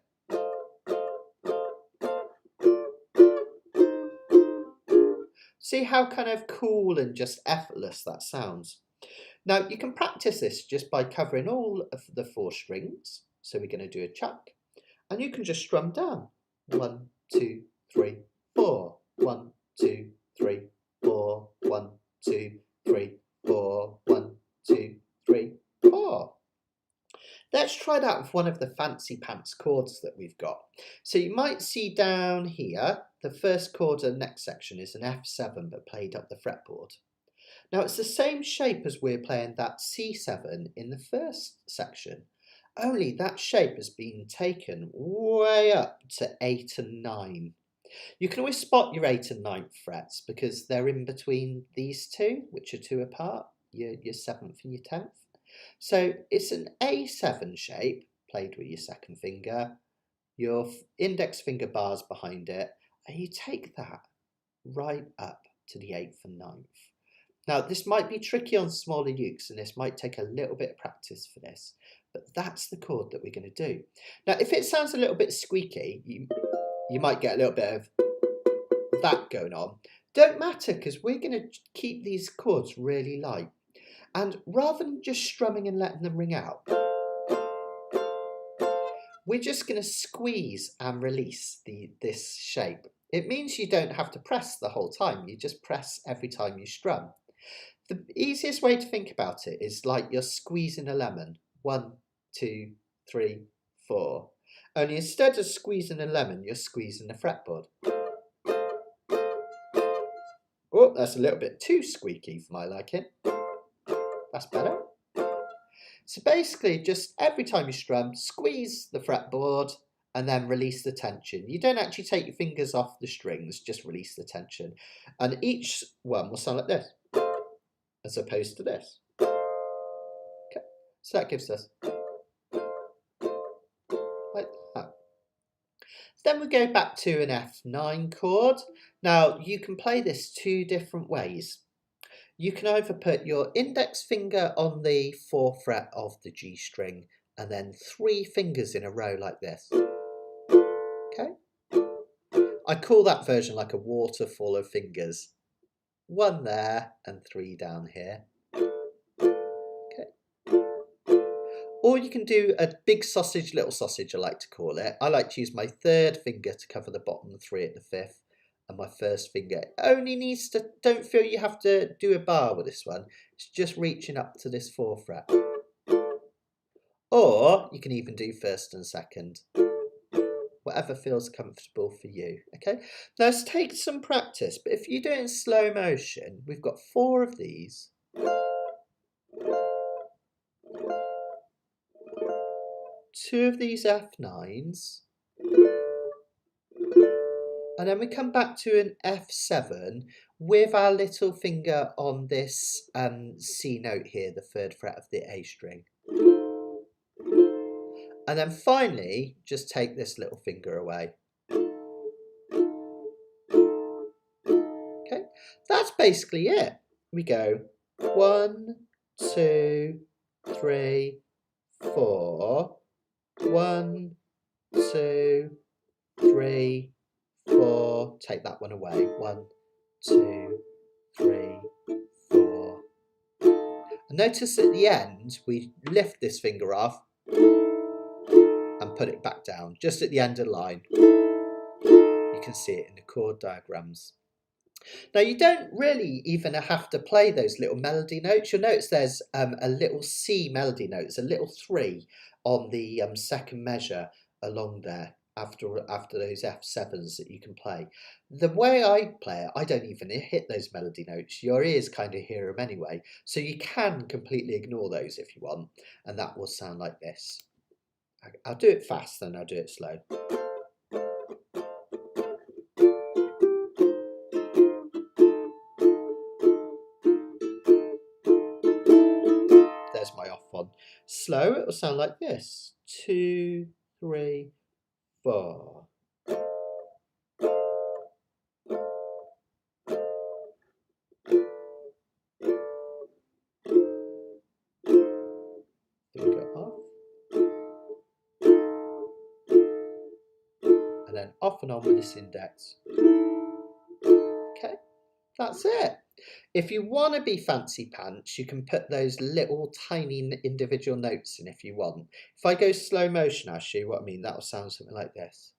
See how kind of cool and just effortless that sounds. Now you can practice this just by covering all of the 4 strings. So we're going to do a chuck, and you can just strum down. 1, 2, 3, 4. 1, 2, 3, 4. 1, 2, 3, 4. 1, 2, 3, 4. Let's try that with one of the fancy pants chords that we've got. So you might see down here, the first chord of the next section is an F7 but played up the fretboard. Now it's the same shape as we're playing that C7 in the first section, only that shape has been taken way up to 8 and 9. You can always spot your 8th and 9th frets because they're in between these two, which are 2 apart, your 7th and your 10th. So it's an A7 shape, played with your 2nd finger, your index finger bars behind it, and you take that right up to the 8th and 9th. Now, this might be tricky on smaller ukes, and this might take a little bit of practice for this, but that's the chord that we're going to do. Now, if it sounds a little bit squeaky, you might get a little bit of that going on. Don't matter, because we're going to keep these chords really light. And rather than just strumming and letting them ring out, we're just going to squeeze and release this shape. It means you don't have to press the whole time. You just press every time you strum. The easiest way to think about it is like you're squeezing a lemon. 1, 2, 3, 4. Only instead of squeezing a lemon, you're squeezing the fretboard. Oh, that's a little bit too squeaky for my liking. That's better. So basically, just every time you strum, squeeze the fretboard and then release the tension. You don't actually take your fingers off the strings, just release the tension. And each one will sound like this, as opposed to this. Okay, so that gives us like that. Then we go back to an F9 chord. Now, you can play this 2 different ways. You can either put your index finger on the 4th fret of the G string and then 3 fingers in a row like this. Okay? I call that version like a waterfall of fingers. 1 there and 3 down here. Okay. Or you can do a big sausage, little sausage, I like to call it. I like to use my 3rd finger to cover the bottom 3 at the 5th. And my 1st finger only needs to, don't feel you have to do a bar with this one. It's just reaching up to this 4th fret. Or you can even do 1st and 2nd. Whatever feels comfortable for you. Okay, now let's take some practice, but if you do it in slow motion, we've got 4 of these. 2 of these F9s. And then we come back to an F7 with our little finger on this C note here, the 3rd fret of the A string. And then finally, just take this little finger away. Okay, that's basically it. We go 1, 2, 3, 4. 1, 2, 3, 4. Take that one away. 1, 2, 3, 4. And notice at the end, we lift this finger off and put it back down, just at the end of the line. You can see it in the chord diagrams. Now, you don't really even have to play those little melody notes. You'll notice there's a little C melody note. It's a little 3 on the 2nd measure along there after those F7s that you can play. The way I play it, I don't even hit those melody notes. Your ears kind of hear them anyway. So you can completely ignore those if you want, and that will sound like this. I'll do it fast, then I'll do it slow. There's my off one. Slow, it will sound like this. 2, 3, 4. Finger off. And then off and on with this index. Okay, that's it. If you want to be fancy pants, you can put those little tiny individual notes in if you want. If I go slow motion, I'll show you what I mean. That will sound something like this.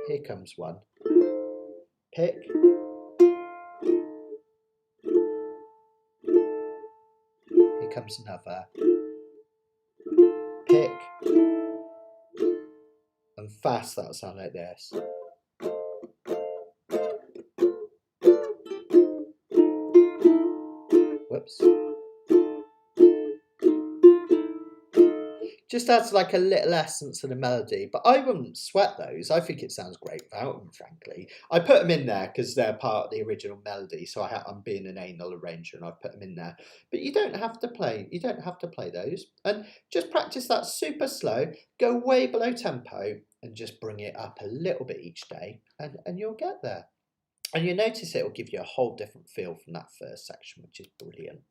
Here comes one. Pick. Here comes another. Pick. And fast, that'll sound like this. Whoops. Just adds like a little essence of the melody, but I wouldn't sweat those. I think it sounds great without them, frankly. I put them in there because they're part of the original melody, so I'm being an anal arranger and I've put them in there. But you don't have to play. You don't have to play those, and just practice that super slow. Go way below tempo and just bring it up a little bit each day, and you'll get there. And you'll notice it will give you a whole different feel from that first section, which is brilliant.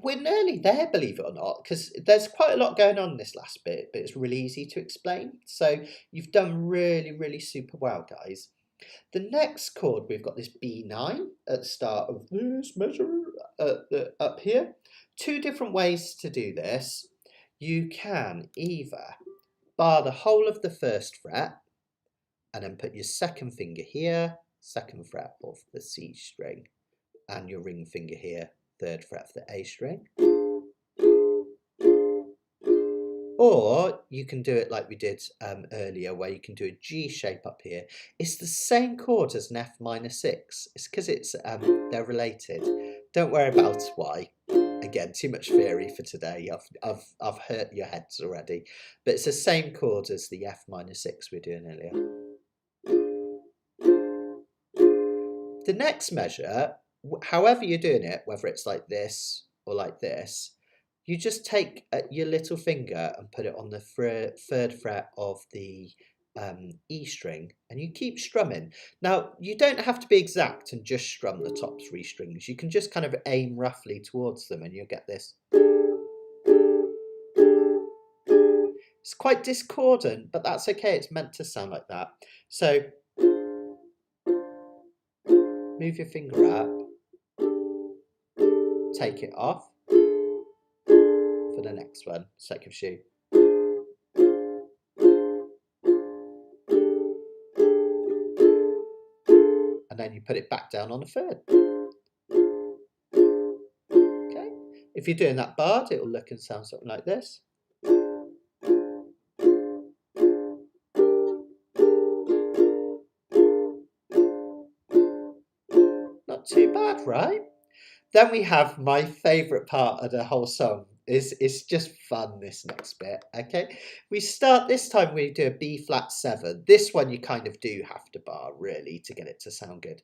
We're nearly there, believe it or not, because there's quite a lot going on in this last bit, but it's really easy to explain. So you've done really, really super well, guys. The next chord, we've got this B9 at the start of this measure up here. Two different ways to do this. You can either bar the whole of the first fret and then put your second finger here, second fret of the C string, and your ring finger here, third fret of the A string. Or you can do it like we did earlier, where you can do a G shape up here. It's the same chord as an F minor 6. It's because they're related. Don't worry about why. Again, too much theory for today. I've hurt your heads already. But it's the same chord as the F minor 6 we were doing earlier. The next measure, however you're doing it, whether it's like this or like this, you just take your little finger and put it on the third fret of the E string, and you keep strumming. Now, you don't have to be exact and just strum the top 3 strings. You can just kind of aim roughly towards them and you'll get this. It's quite discordant, but that's okay. It's meant to sound like that. So move your finger up, take it off for the next one, second shoe. And then you put it back down on the third. Okay. If you're doing that barred, it will look and sound something like this. Not too bad, right? Then we have my favourite part of the whole song. It's just fun, this next bit, okay? We start, this time we do a B flat 7. This one you kind of do have to bar, really, to get it to sound good.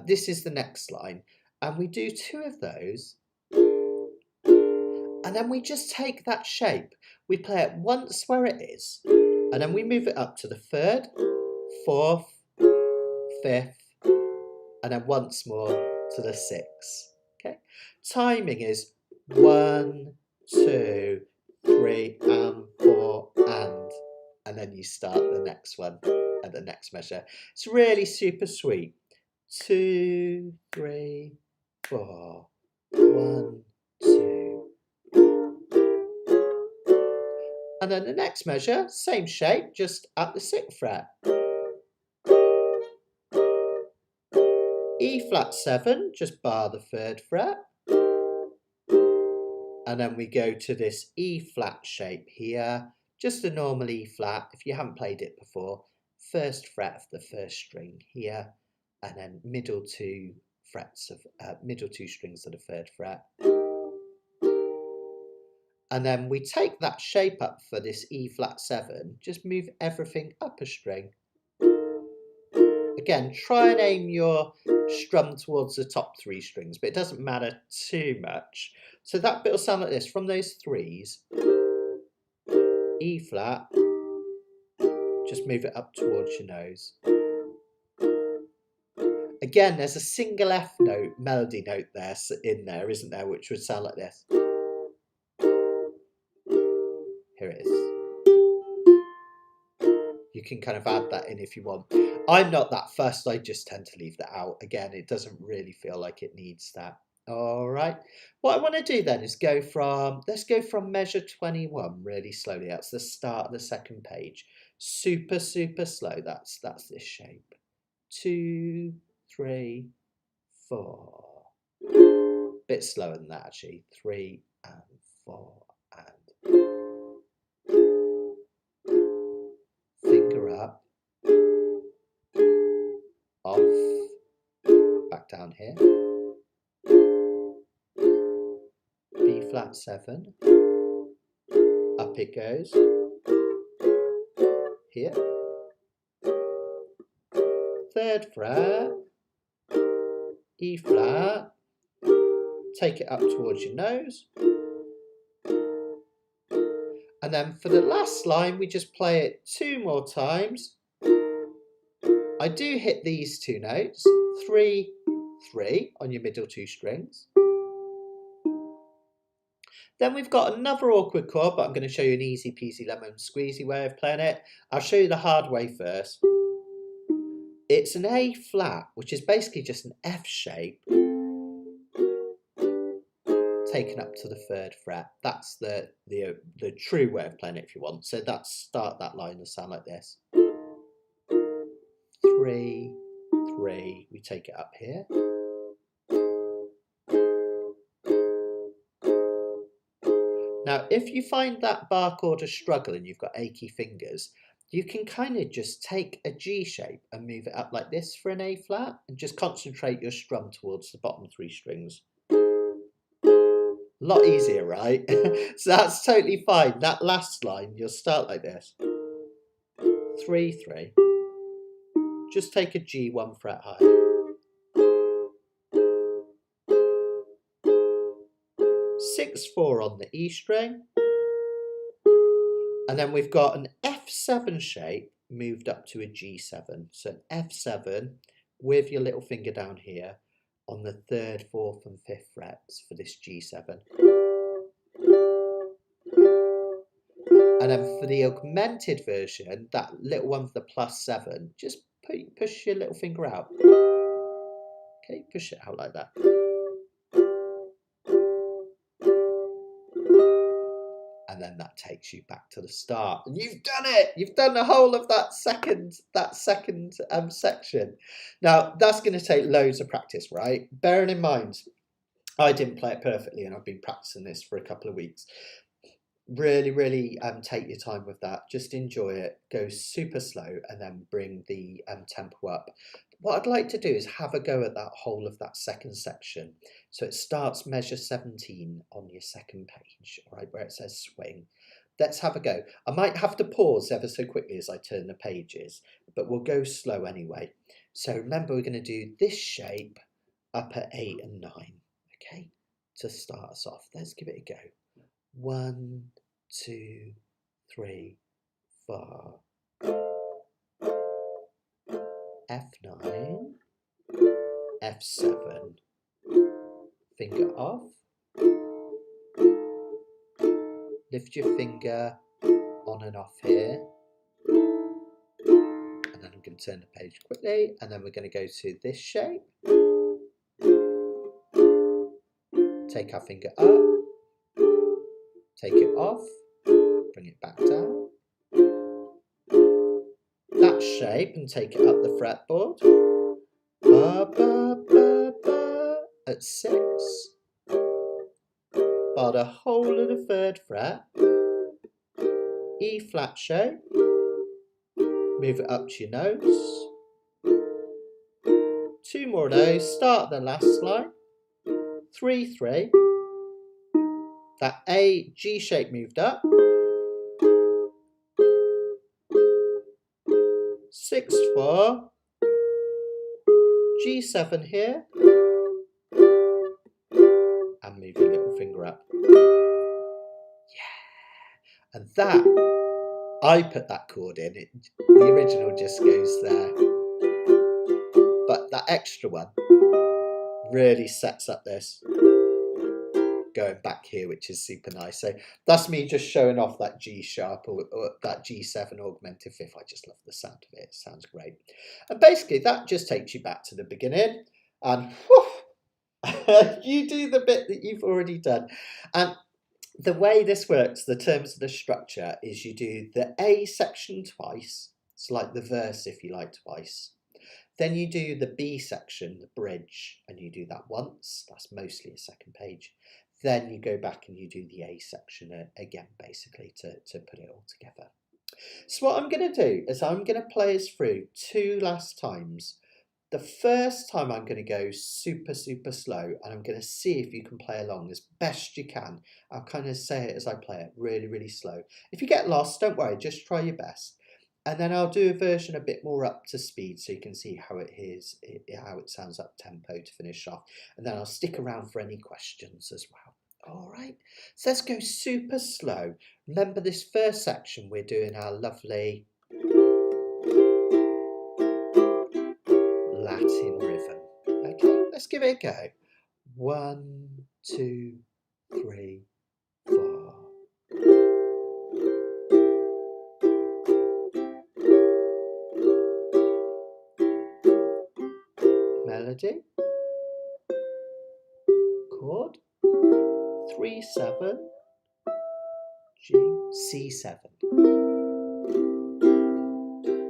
This is the next line. And we do 2 of those. And then we just take that shape. We play it once where it is. And then we move it up to the 3rd, 4th, 5th, and then once more to the 6th. Okay, timing is 1, 2, 3, and 4, and then you start the next one at the next measure. It's really super sweet. 2, 3, 4, 1, 2, and then the next measure, same shape, just at the 6th fret. E flat 7, just bar the 3rd fret. And then we go to this E flat shape here, just a normal E flat, if you haven't played it before, 1st fret of the 1st string here, and then middle 2 frets of middle 2 strings of the 3rd fret. And then we take that shape up for this E flat 7, just move everything up a string. Again, try and aim your strum towards the top 3 strings, but it doesn't matter too much. So that bit will sound like this, from those 3s, E flat, just move it up towards your nose. Again, there's a single F note, melody note there in there, isn't there, which would sound like this. Here it is. You can kind of add that in if you want. I'm not that fussed, I just tend to leave that out. Again, it doesn't really feel like it needs that. All right. What I want to do then is let's go from measure 21 really slowly. That's the start of the 2nd page. Super, super slow. That's this shape. 2, 3, 4. Bit slower than that actually. 3 and 4 and finger up, off, back down here. B flat 7, up Up it goes. Here. 3rd fret, E flat, take it up towards your nose. And then for the last line, we just play it 2 more times. I do hit these 2 notes, 3, 3 on your middle 2 strings. Then we've got another awkward chord, but I'm going to show you an easy peasy lemon squeezy way of playing it. I'll show you the hard way first. It's an A flat, which is basically just an F shape taken up to the 3rd fret. That's the true way of playing it if you want. So that's start that line and sound like this. 3, 3, we take it up here. Now, if you find that bar chord a struggle and you've got achy fingers, you can kind of just take a G shape and move it up like this for an A flat and just concentrate your strum towards the bottom 3 strings. A lot easier, right? So that's totally fine. That last line, you'll start like this. 3, 3. Just take a G 1 fret higher. 6, 4 on the E string. And then we've got an F7 shape moved up to a G7. So an F7 with your little finger down here on the 3rd, 4th and 5th frets for this G7. And then for the augmented version, that little one for the +7, just push your little finger out. Okay, push it out like that. And then that takes you back to the start. And you've done it! You've done the whole of that second section. Now, that's going to take loads of practice, right? Bearing in mind, I didn't play it perfectly and I've been practicing this for a couple of weeks. Really, really take your time with that. Just enjoy it. Go super slow and then bring the tempo up. What I'd like to do is have a go at that whole of that second section. So it starts measure 17 on your second page, all right, where it says swing. Let's have a go. I might have to pause ever so quickly as I turn the pages, but we'll go slow anyway. So remember, we're going to do this shape up at 8 and 9, okay, to start us off. Let's give it a go. 1, 2, 3, 4. F9, F7, finger off, lift your finger on and off here, and then I'm going to turn the page quickly, and then we're going to go to this shape, take our finger up, take it off, bring it back down, that shape and take it up the fretboard, ba, ba, ba, ba, at 6, bar the whole of the 3rd fret, E flat shape, move it up to your nose, 2 more of those, start the last line, 3, 3, that A, G shape moved up, 6, 4, G7 here, and move your little finger up. Yeah, and that, I put that chord in, the original just goes there, but that extra one really sets up this going back here, which is super nice. So that's me just showing off that G sharp or that G7 augmented fifth. I just love the sound of it. It sounds great. And basically that just takes you back to the beginning and whoosh, you do the bit that you've already done. And the way this works, the terms of the structure, is you do the A section twice. It's like the verse, if you like, twice. Then you do the B section, the bridge, and you do that once. That's mostly a second page. Then you go back and you do the A section again, basically, to put it all together. So what I'm going to do is I'm going to play us through 2 last times The first time I'm going to go super, super slow, and I'm going to see if you can play along as best you can. I'll kind of say it as I play it, really, really slow. If you get lost, don't worry, just try your best. And then I'll do a version a bit more up to speed so you can see how it sounds up tempo to finish off. And then I'll stick around for any questions as well. All right, so let's go super slow. Remember this first section, we're doing our lovely Latin rhythm. Okay, let's give it a go. 1, 2, 3, 4. Melody, chord, 3, 7, G, C7.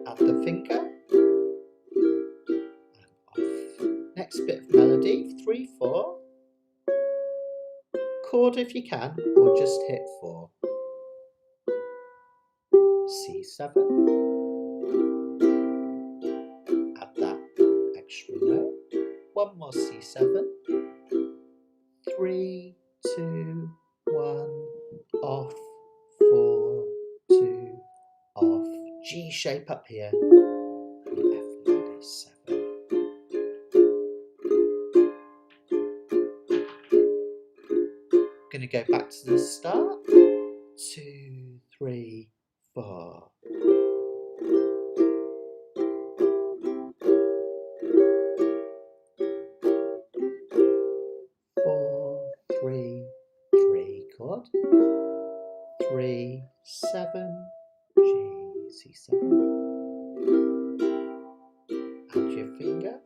Add the finger and off. Next bit of melody, 3, 4. Chord if you can, or just hit 4. C7. Add that extra note. One more C7. 3, 2, 1. Off. 4, 2. Off. G shape up here. And F minor 7. Going to go back to the start. 2, 3, 4. 4, 3, 3 chord. 3, 7, G, C7. Add your finger.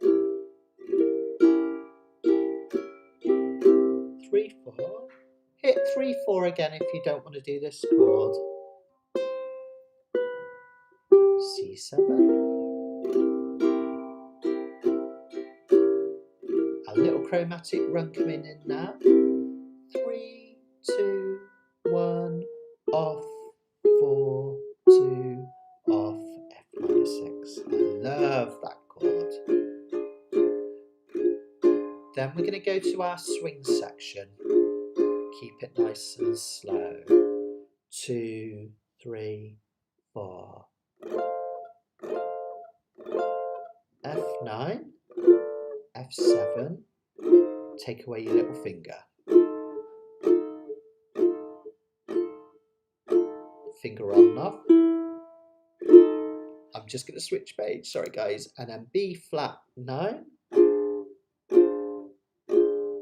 3, 4. Hit 3, 4 again if you don't want to do this chord. C7. A little chromatic run coming in now. 3, 2, 1. Off. 4, 2. Off. F minor 6. I love that chord. Then we're going to go to our swing section. Keep it nice and slow. 2, 3, 4. F9, F7. Take away your little finger. Finger on and off. I'm just going to switch page, sorry guys. And then B flat 9.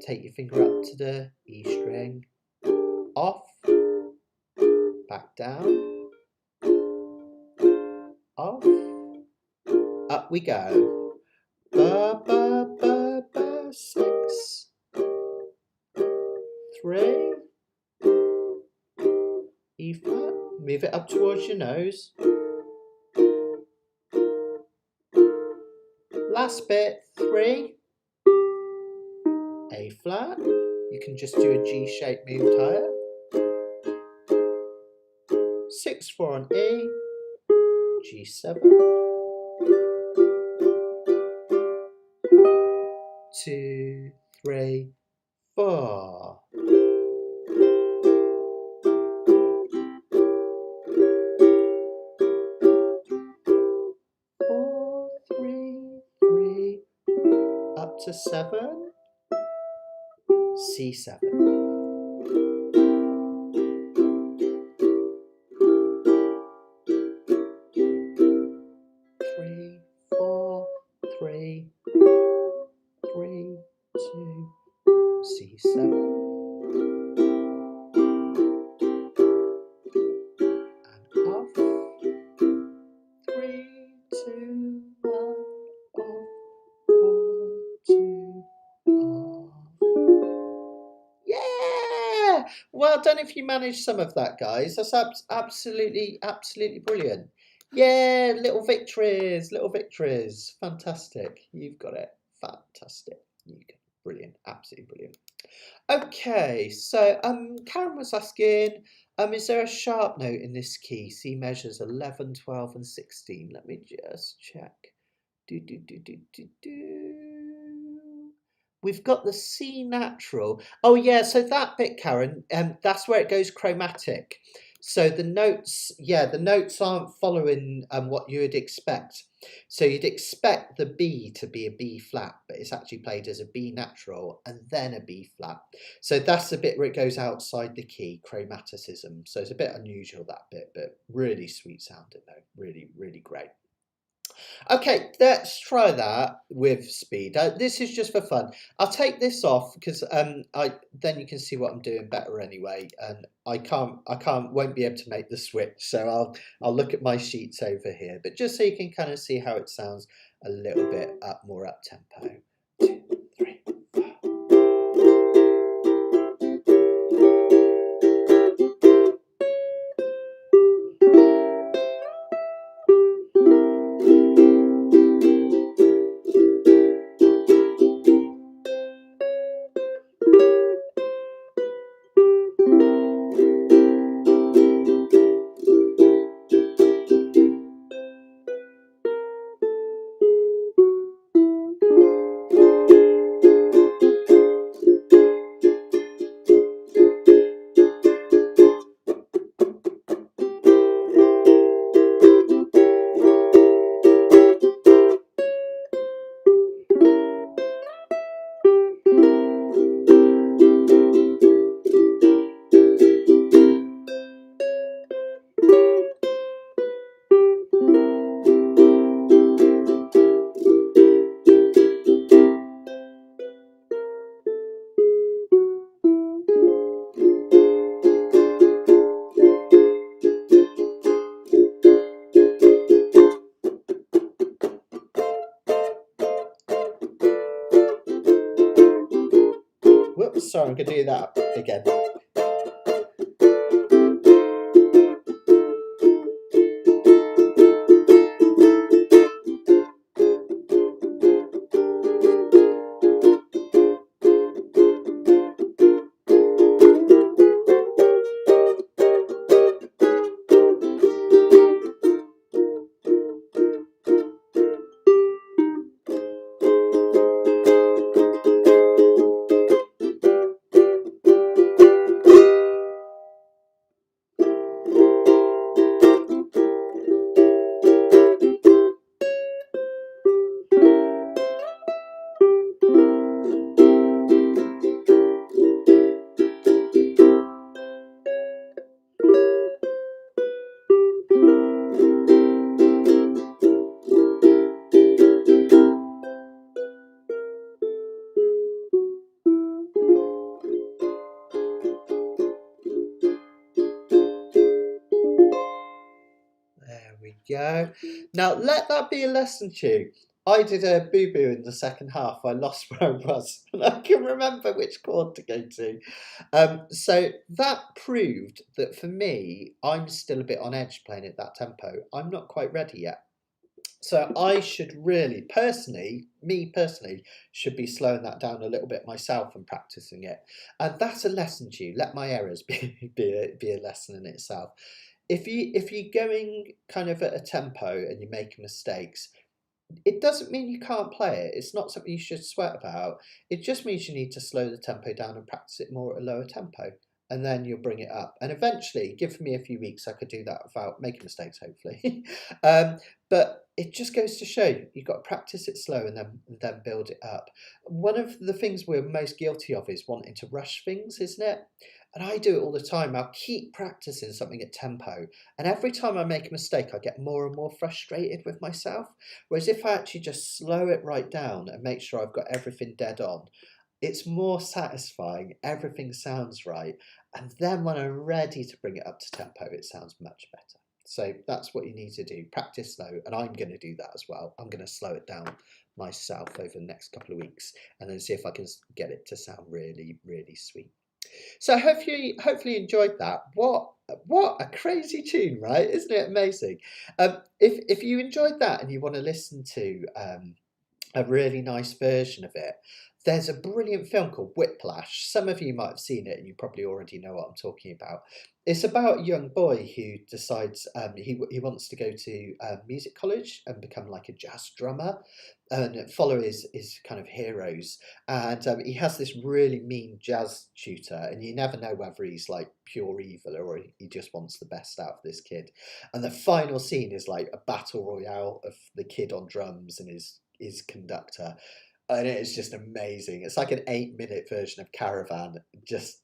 Take your finger up to the E string. Off. Back down. Off. Up we go. Ba ba ba ba 6. 3. E flat. Move it up towards your nose. Last bit, 3. A flat. You can just do a G shape moved higher. 6, 4 on E. G7. 2, 3, 4. 4, 3, 3. Up to 7. C7. 3, 4, 3, 3, 2, C7. And off. 3, 2, 1. Off. 4, 2. Off. Yeah! Well done if you managed some of that, guys. That's absolutely brilliant. Yeah, little victories. Fantastic. You've got it. Fantastic. Brilliant. Absolutely brilliant. Okay, so Karen was asking, is there a sharp note in this key? C measures 11, 12 and 16. Let me just check. Do, do, do, do, do, do. We've got the C natural. Oh yeah, so that bit, Karen, that's where it goes chromatic. So the notes, yeah, the notes aren't following what you would expect. So you'd expect the B to be a B flat, but it's actually played as a B natural and then a B flat. So that's the bit where it goes outside the key, chromaticism. So it's a bit unusual, that bit, but really sweet sounding though, really, really great. Okay, let's try that with speed. This is just for fun. I'll take this off because then you can see what I'm doing better anyway. And won't be able to make the switch. So I'll look at my sheets over here. But just so you can kind of see how it sounds a little bit more up tempo. 2, 3, 4. Whoops, sorry, I'm going to do that again. There we go. Now let that be a lesson to you. I did a boo-boo in the second half. I lost where I was and I can remember which chord to go to. So that proved that for me, I'm still a bit on edge playing at that tempo. I'm not quite ready yet. So I should really, me personally, should be slowing that down a little bit myself and practicing it. And that's a lesson to you. Let my errors be a lesson in itself. If you're going kind of at a tempo and you're making mistakes, it doesn't mean you can't play it. It's not something you should sweat about. It just means you need to slow the tempo down and practice it more at a lower tempo. And then you'll bring it up. And eventually, give me a few weeks, I could do that without making mistakes, hopefully. But it just goes to show you've got to practice it slow and then build it up. One of the things we're most guilty of is wanting to rush things, isn't it? And I do it all the time. I'll keep practicing something at tempo. And every time I make a mistake, I get more and more frustrated with myself. Whereas if I actually just slow it right down and make sure I've got everything dead on, it's more satisfying. Everything sounds right. And then when I'm ready to bring it up to tempo, it sounds much better. So that's what you need to do. Practice slow. And I'm going to do that as well. I'm going to slow it down myself over the next couple of weeks and then see if I can get it to sound really, really sweet. So hopefully you enjoyed that. What a crazy tune, right? Isn't it amazing? If you enjoyed that and you want to listen to a really nice version of it, there's a brilliant film called Whiplash. Some of you might have seen it and you probably already know what I'm talking about. It's about a young boy who decides he wants to go to music college and become like a jazz drummer and follow his kind of heroes. And he has this really mean jazz tutor, and you never know whether he's like pure evil or he just wants the best out of this kid. And the final scene is like a battle royale of the kid on drums and his conductor. And it's just amazing. It's like an 8-minute version of Caravan, just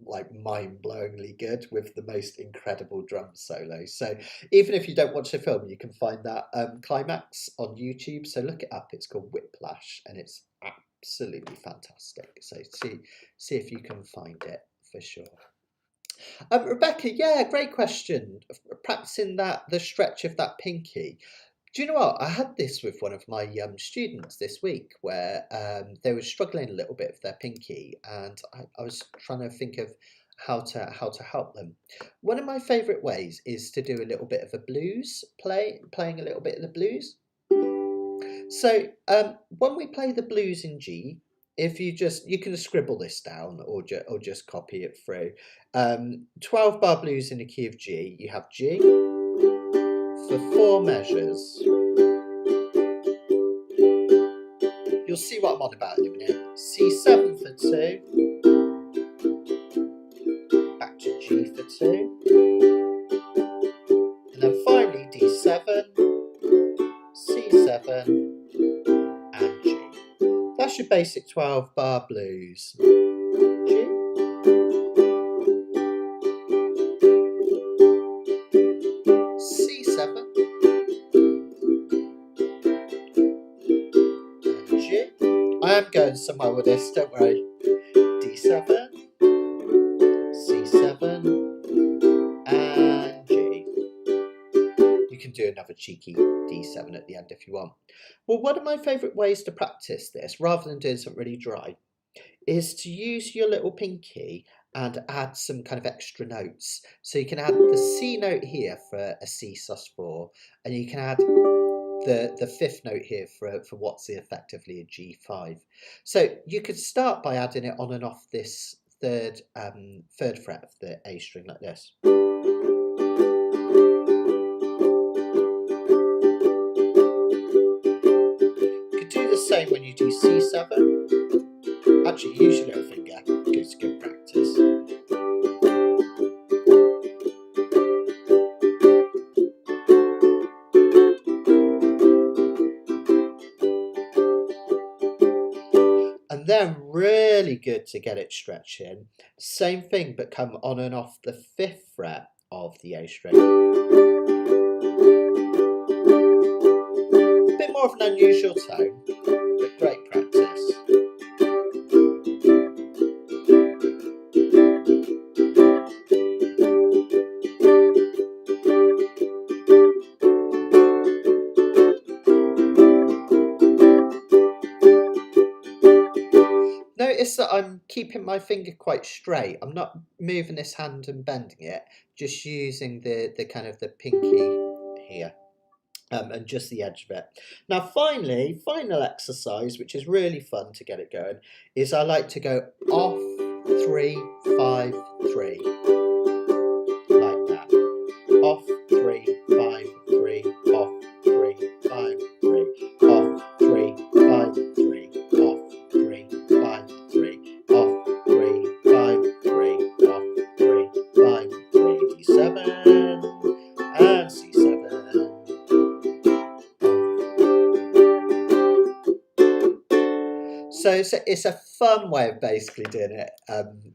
like mind-blowingly good with the most incredible drum solo. So even if you don't watch the film, you can find that climax on YouTube. So look it up. It's called Whiplash, and it's absolutely fantastic. So see if you can find it for sure. Rebecca, yeah, great question. Practicing the stretch of that pinky. Do you know what? I had this with one of my students this week where they were struggling a little bit with their pinky, and I was trying to think of how to help them. One of my favourite ways is to do a little bit of a blues playing a little bit of the blues. So when we play the blues in G, if you can scribble this down or just copy it through. 12-bar blues in the key of G. You have G for 4 measures. You'll see what I'm on about in a minute. C7 for 2. Back to G for 2. And then finally D7, C7 and G. That's your basic 12-bar blues. G. C7 and G. I am going somewhere with this, don't worry. D7, C7 and G. You can do another cheeky D7 at the end if you want. Well, one of my favourite ways to practice this, rather than doing something really dry, is to use your little pinky and add some kind of extra notes. So you can add the C note here for a C sus4, and you can add the 5th note here for what's effectively a G5. So you could start by adding it on and off this third fret of the A string like this. You could do the same when you do C7. Actually, use your little finger, it's good practice. And then really good to get it stretching. Same thing, but come on and off the 5th fret of the A string. A bit more of an unusual tone, but great practice. Notice that I'm keeping my finger quite straight. I'm not moving this hand and bending it, just using the kind of the pinky here. And just the edge of it. Now finally, final exercise, which is really fun to get it going, is I like to go off 3, 5, 3. Like that. Off 3, 5, 3, off 3, 5, 3, off 3, 5, 3, off 3, 5, 3, off 3, 5, 3, off 3, 5, 3, D7 and C7. So it's a fun way of basically doing it,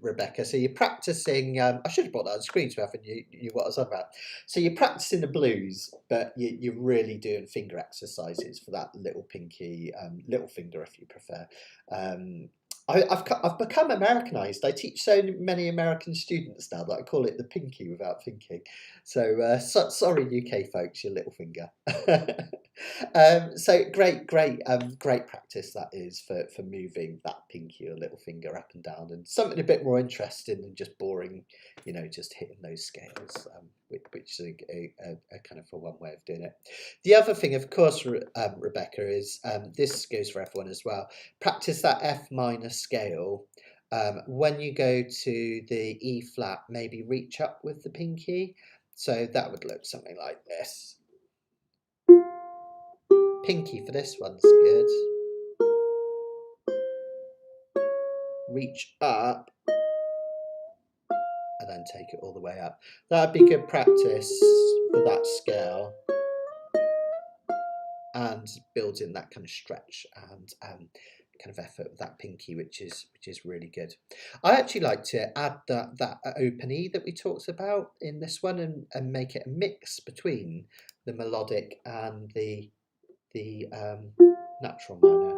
Rebecca. So you're practicing, I should have brought that on screen so you knew what I was on about. So you're practicing the blues, but you're really doing finger exercises for that little pinky, little finger if you prefer. I've become Americanized. I teach so many American students now that I call it the pinky without thinking. So sorry, UK folks, your little finger. So great practice that is for moving that pinky or little finger up and down, and something a bit more interesting than just boring, just hitting those scales, which is a kind of a one way of doing it. The other thing, of course, Rebecca, is this goes for everyone as well. Practice that F minor scale. When you go to the E flat, maybe reach up with the pinky. So that would look something like this. Pinky for this one's good. Reach up and then take it all the way up. That'd be good practice for that scale and building that kind of stretch and kind of effort with that pinky, which is really good. I actually like to add that open E that we talked about in this one and make it a mix between the melodic and the natural minor.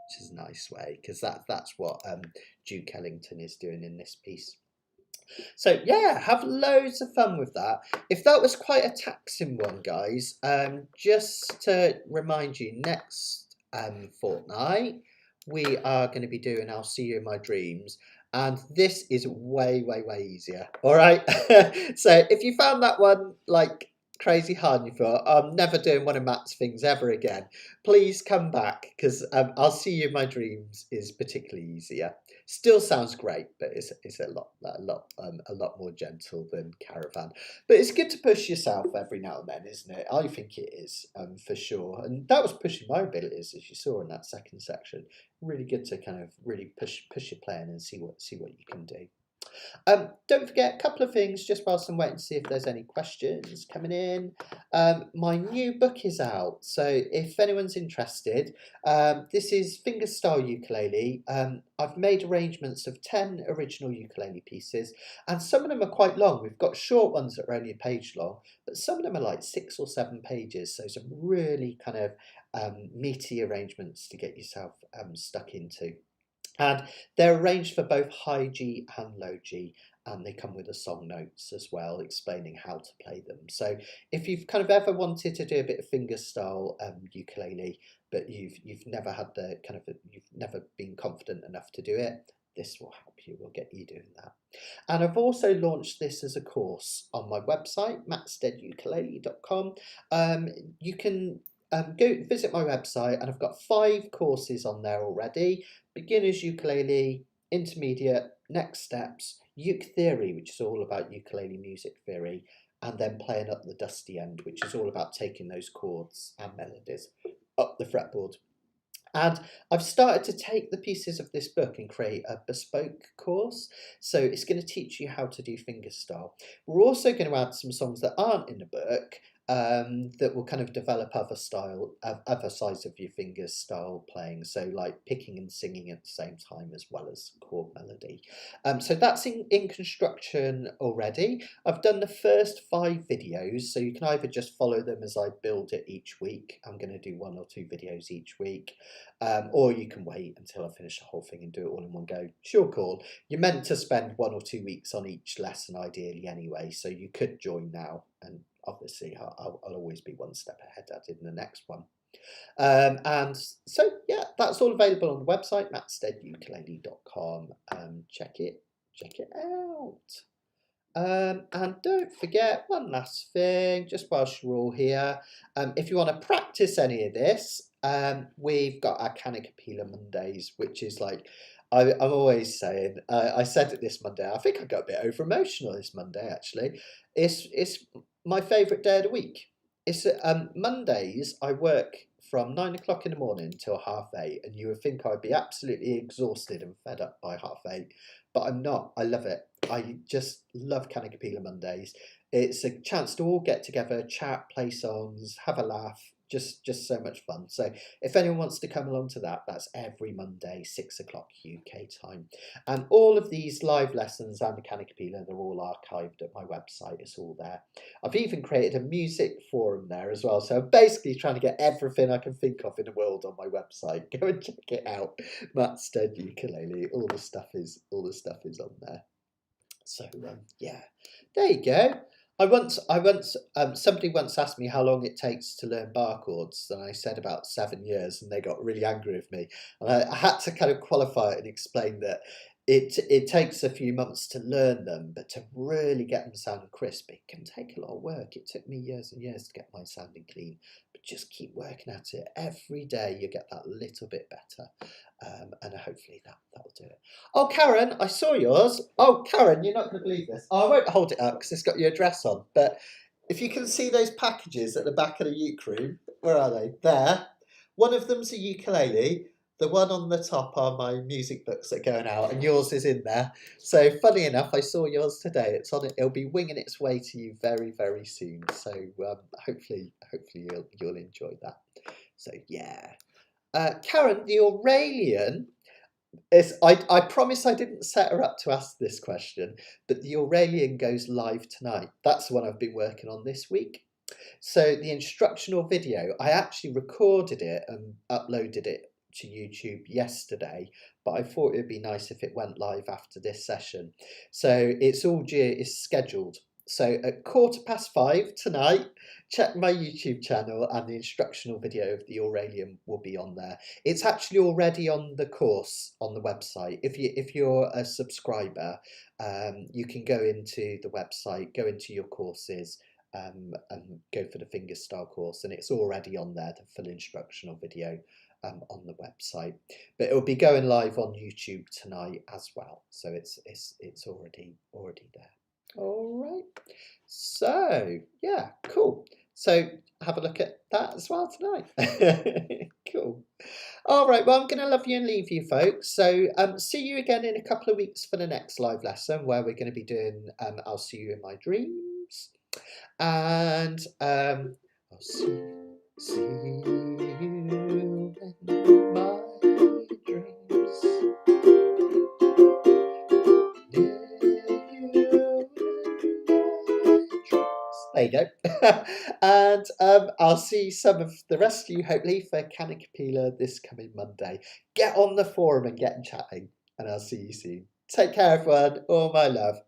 Which is a nice way, because that's what Duke Ellington is doing in this piece. So yeah, have loads of fun with that. If that was quite a taxing one, guys, just to remind you, next fortnight we are going to be doing I'll See You in My Dreams, and this is way easier. All right. So if you found that one like crazy hard and you thought, I'm never doing one of Matt's things ever again, please come back, because I'll See You in My Dreams is particularly easier. Still sounds great, but it's a lot more gentle than Caravan. But it's good to push yourself every now and then, isn't it? I think it is, for sure. And that was pushing my abilities, as you saw in that second section. Really good to kind of really push your playing and see what you can do. Don't forget a couple of things just whilst I'm waiting to see if there's any questions coming in. My new book is out, so if anyone's interested, this is fingerstyle ukulele. I've made arrangements of 10 original ukulele pieces, and some of them are quite long. We've got short ones that are only a page long, but some of them are like 6 or 7 pages, so some really kind of meaty arrangements to get yourself stuck into. And they're arranged for both high G and low G, and they come with the song notes as well, explaining how to play them. So if you've kind of ever wanted to do a bit of fingerstyle ukulele, but you've never had the kind of you've never been confident enough to do it, this will help you. We'll get you doing that. And I've also launched this as a course on my website, mattsteadukulele.com. You can go visit my website, and I've got 5 courses on there already. Beginner's ukulele, intermediate, next steps, uke theory, which is all about ukulele music theory, and then playing up the dusty end, which is all about taking those chords and melodies up the fretboard. And I've started to take the pieces of this book and create a bespoke course. So it's going to teach you how to do fingerstyle. We're also going to add some songs that aren't in the book, that will kind of develop other sides of your fingers style playing, so like picking and singing at the same time as well as chord melody. So that's in construction already. I've done the first 5 videos, so you can either just follow them as I build it each week. I'm going to do 1 or 2 videos each week, or you can wait until I finish the whole thing and do it all in one go. It's your call. You're meant to spend 1 or 2 weeks on each lesson ideally anyway, so you could join now, and obviously I'll always be one step ahead at it in the next one. And so yeah, that's all available on the website, mattsteadukulele.com. Check it out. And don't forget one last thing, just whilst you're all here, if you want to practice any of this, we've got our Canacapilla Mondays, which is like, I'm always saying, I said it this Monday, I think I got a bit over emotional this Monday actually. It's my favourite day of the week. It's Mondays. I work from 9 o'clock in the morning till 8:30, and you would think I'd be absolutely exhausted and fed up by 8:30, but I'm not. I love it. I just love Canacapilla Mondays. It's a chance to all get together, chat, play songs, have a laugh. Just so much fun. So if anyone wants to come along to that, that's every Monday, 6 o'clock UK time. And all of these live lessons and the Canacapilla, they're all archived at my website. It's all there. I've even created a music forum there as well. So I'm basically trying to get everything I can think of in the world on my website. Go and check it out. Matt Stead Ukulele. All the stuff is on there. So yeah, there you go. Somebody once asked me how long it takes to learn bar chords, and I said about 7 years, and they got really angry with me. And I had to kind of qualify it and explain that it takes a few months to learn them, but to really get them sounding crisp, it can take a lot of work. It took me years and years to get mine sounding clean, but just keep working at it. Every day you get that little bit better, and hopefully that'll do it. Oh, Karen, I saw yours. Oh, Karen, you're not going to believe this. Oh, I won't hold it up because it's got your address on, but if you can see those packages at the back of the uke room, where are they? There. One of them's a ukulele. The one on the top are my music books that are going out, and yours is in there. So funny enough, I saw yours today. It's on it. It'll be winging its way to you very, very soon. So hopefully you'll enjoy that. So yeah, Karen, the Aurelian is. I promise I didn't set her up to ask this question, but the Aurelian goes live tonight. That's the one I've been working on this week. So the instructional video, I actually recorded it and uploaded it to YouTube yesterday, but I thought it'd be nice if it went live after this session. So it's scheduled. So at 5:15 tonight, check my YouTube channel and the instructional video of the Aurelian will be on there. It's actually already on the course on the website. If you're a subscriber, you can go into the website, go into your courses, and go for the fingerstyle course, and it's already on there, the full instructional video on the website. But it'll be going live on YouTube tonight as well, so it's already there. All right, so yeah, cool. So have a look at that as well tonight. Cool. All right, well, I'm going to love you and leave you, folks. So see you again in a couple of weeks for the next live lesson, where we're going to be doing I'll See You in My Dreams. And I'll see you in my dreams. There you go. And I'll see some of the rest of you, hopefully, for Canon Capilla this coming Monday. Get on the forum and get chatting, and I'll see you soon. Take care, everyone. All my love.